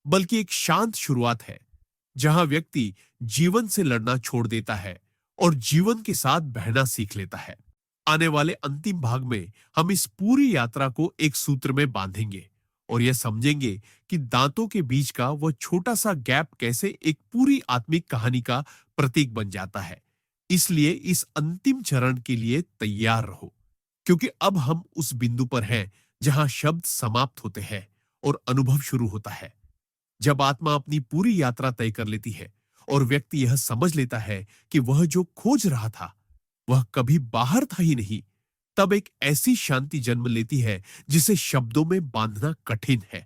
बल्कि एक शांत शुरुआत है, जहां व्यक्ति जीवन से लड़ना छोड़ देता है और जीवन के साथ बहना सीख लेता है। आने वाले अंतिम भाग में हम इस पूरी यात्रा को एक सूत्र में बांधेंगे और यह समझेंगे कि दांतों के बीच का वह छोटा सा गैप कैसे एक पूरी आत्मिक कहानी का प्रतीक बन जाता है। इसलिए इस अंतिम चरण के लिए तैयार रहो, क्योंकि अब हम उस बिंदु पर हैं जहां शब्द समाप्त होते हैं और अनुभव शुरू होता है। जब आत्मा अपनी पूरी यात्रा तय कर लेती है और व्यक्ति यह समझ लेता है कि वह जो खोज रहा था वह कभी बाहर था ही नहीं, तब एक ऐसी शांति जन्म लेती है जिसे शब्दों में बांधना कठिन है।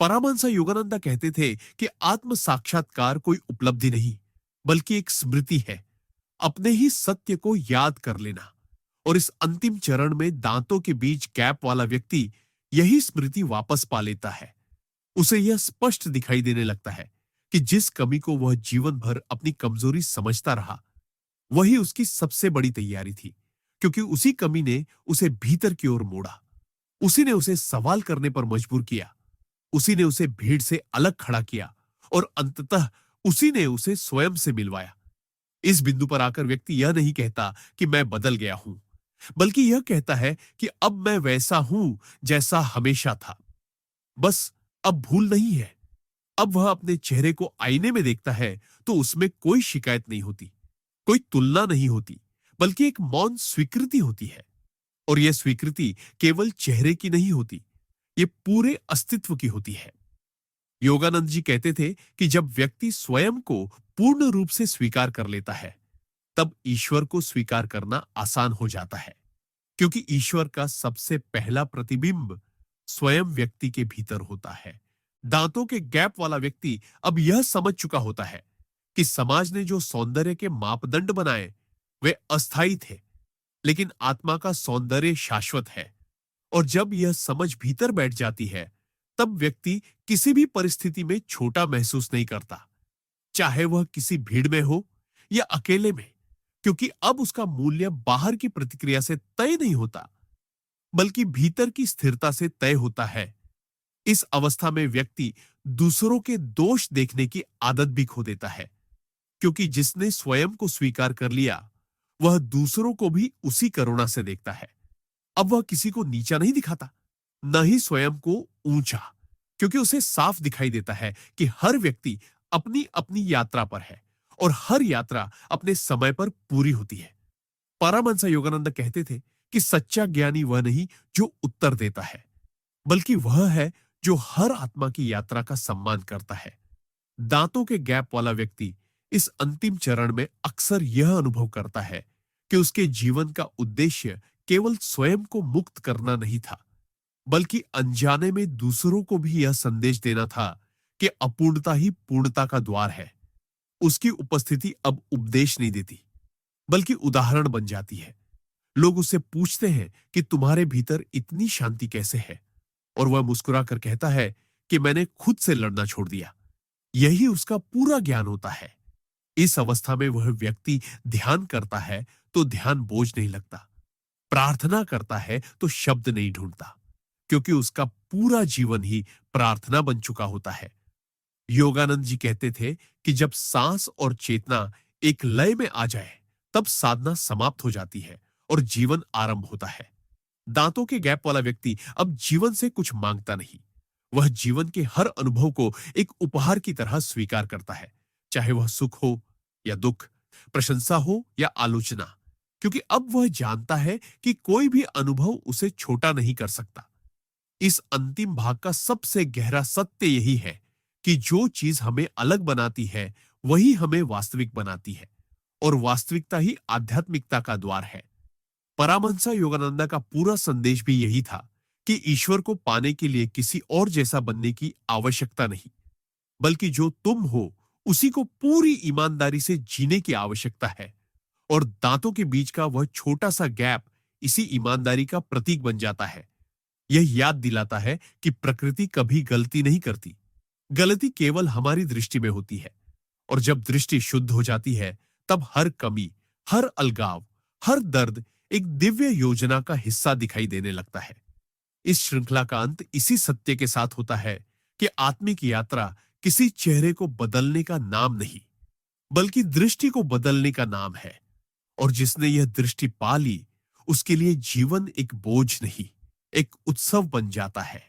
परमहंस योगानंद कहते थे कि आत्म साक्षात्कार कोई उपलब्धि नहीं, बल्कि एक स्मृति है, अपने ही सत्य को याद कर लेना। और इस अंतिम चरण में दांतों के बीच गैप वाला व्यक्ति यही स्मृति वापस पा लेता है। उसे यह स्पष्ट दिखाई देने लगता है कि जिस कमी को वह जीवन भर अपनी कमजोरी समझता रहा, वही उसकी सबसे बड़ी तैयारी थी, क्योंकि उसी कमी ने उसे भीतर की ओर मोड़ा। उसी ने उसे सवाल करने पर मजबूर किया, उसी ने उसे भीड़ से अलग खड़ा किया और अंततः उसी ने उसे स्वयं से मिलवाया। इस बिंदु पर आकर व्यक्ति यह नहीं कहता कि मैं बदल गया हूं, बल्कि यह कहता है कि अब मैं वैसा हूं जैसा हमेशा था। बस अब भूल नहीं है। अब वह अपने चेहरे को आईने में देखता है तो उसमें कोई शिकायत नहीं होती, कोई तुलना नहीं होती, बल्कि एक मौन स्वीकृति होती है। और यह स्वीकृति केवल चेहरे की नहीं होती, ये पूरे अस्तित्व की होती है। योगानंद जी कहते थे कि जब व्यक्ति स्वयं को पूर्ण रूप से स्वीकार कर लेता है, तब ईश्वर को स्वीकार करना आसान हो जाता है, क्योंकि ईश्वर का सबसे पहला प्रतिबिंब स्वयं व्यक्ति के भीतर होता है। दांतों के गैप वाला व्यक्ति अब यह समझ चुका होता है कि समाज ने जो सौंदर्य के मापदंड बनाए वे अस्थायी थे, लेकिन आत्मा का सौंदर्य शाश्वत है। और जब यह समझ भीतर बैठ जाती है, तब व्यक्ति किसी भी परिस्थिति में छोटा महसूस नहीं करता, चाहे वह किसी भीड़ में हो या अकेले में, क्योंकि अब उसका मूल्य बाहर की प्रतिक्रिया से तय नहीं होता, बल्कि भीतर की स्थिरता से तय होता है। इस अवस्था में व्यक्ति दूसरों के दोष देखने की आदत भी खो देता है, क्योंकि जिसने स्वयं को स्वीकार कर लिया, वह दूसरों को भी उसी करुणा से देखता है। अब वह किसी को नीचा नहीं दिखाता, न ही स्वयं को ऊंचा, क्योंकि उसे साफ दिखाई देता है कि हर व्यक्ति अपनी अपनी यात्रा पर है और हर यात्रा अपने समय पर पूरी होती है। परमहंस योगानंद कहते थे कि सच्चा ज्ञानी वह नहीं जो उत्तर देता है, बल्कि वह है जो हर आत्मा की यात्रा का सम्मान करता है। दांतों के गैप वाला व्यक्ति इस अंतिम चरण में अक्सर यह अनुभव करता है कि उसके जीवन का उद्देश्य केवल स्वयं को मुक्त करना नहीं था, बल्कि अनजाने में दूसरों को भी यह संदेश देना था कि अपूर्णता ही पूर्णता का द्वार है। उसकी उपस्थिति अब उपदेश नहीं देती, बल्कि उदाहरण बन जाती है। लोग उससे पूछते हैं कि तुम्हारे भीतर इतनी शांति कैसे है, और वह मुस्कुराकर कहता है कि मैंने खुद से लड़ना छोड़ दिया। यही उसका पूरा ज्ञान होता है। इस अवस्था में वह व्यक्ति ध्यान करता है तो ध्यान बोझ नहीं लगता। प्रार्थना करता है तो शब्द नहीं ढूंढता, क्योंकि उसका पूरा जीवन ही प्रार्थना बन चुका होता है। योगानंद जी कहते थे कि जब सांस और चेतना एक लय में आ जाए, तब साधना समाप्त हो जाती है और जीवन आरंभ होता है। दांतों के गैप वाला व्यक्ति अब जीवन से कुछ मांगता नहीं। वह जीवन के हर अनुभव को एक उपहार की तरह स्वीकार करता है, चाहे वह सुख हो या दुख, प्रशंसा हो या आलोचना, क्योंकि अब वह जानता है कि कोई भी अनुभव उसे छोटा नहीं कर सकता। इस अंतिम भाग का सबसे गहरा सत्य यही है कि जो चीज हमें अलग बनाती है, वही हमें वास्तविक बनाती है, और वास्तविकता ही आध्यात्मिकता का द्वार है। परमहंस योगानंदा का पूरा संदेश भी यही था कि ईश्वर को पाने के लिए किसी और जैसा बनने की आवश्यकता नहीं, बल्कि जो तुम हो उसी को पूरी ईमानदारी से जीने की आवश्यकता है। और दांतों के बीच का वह छोटा सा गैप इसी ईमानदारी का प्रतीक बन जाता है। यह याद दिलाता है कि प्रकृति कभी गलती नहीं करती। गलती केवल हमारी दृष्टि में होती है, और जब दृष्टि शुद्ध हो जाती है, तब हर कमी, हर अलगाव, हर दर्द एक दिव्य योजना का हिस्सा दिखाई देने लगता है। इस श्रृंखला का अंत इसी सत्य के साथ होता है कि आत्मिक यात्रा किसी चेहरे को बदलने का नाम नहीं, बल्कि दृष्टि को बदलने का नाम है। और जिसने यह दृष्टि पा ली, उसके लिए जीवन एक बोझ नहीं, एक उत्सव बन जाता है।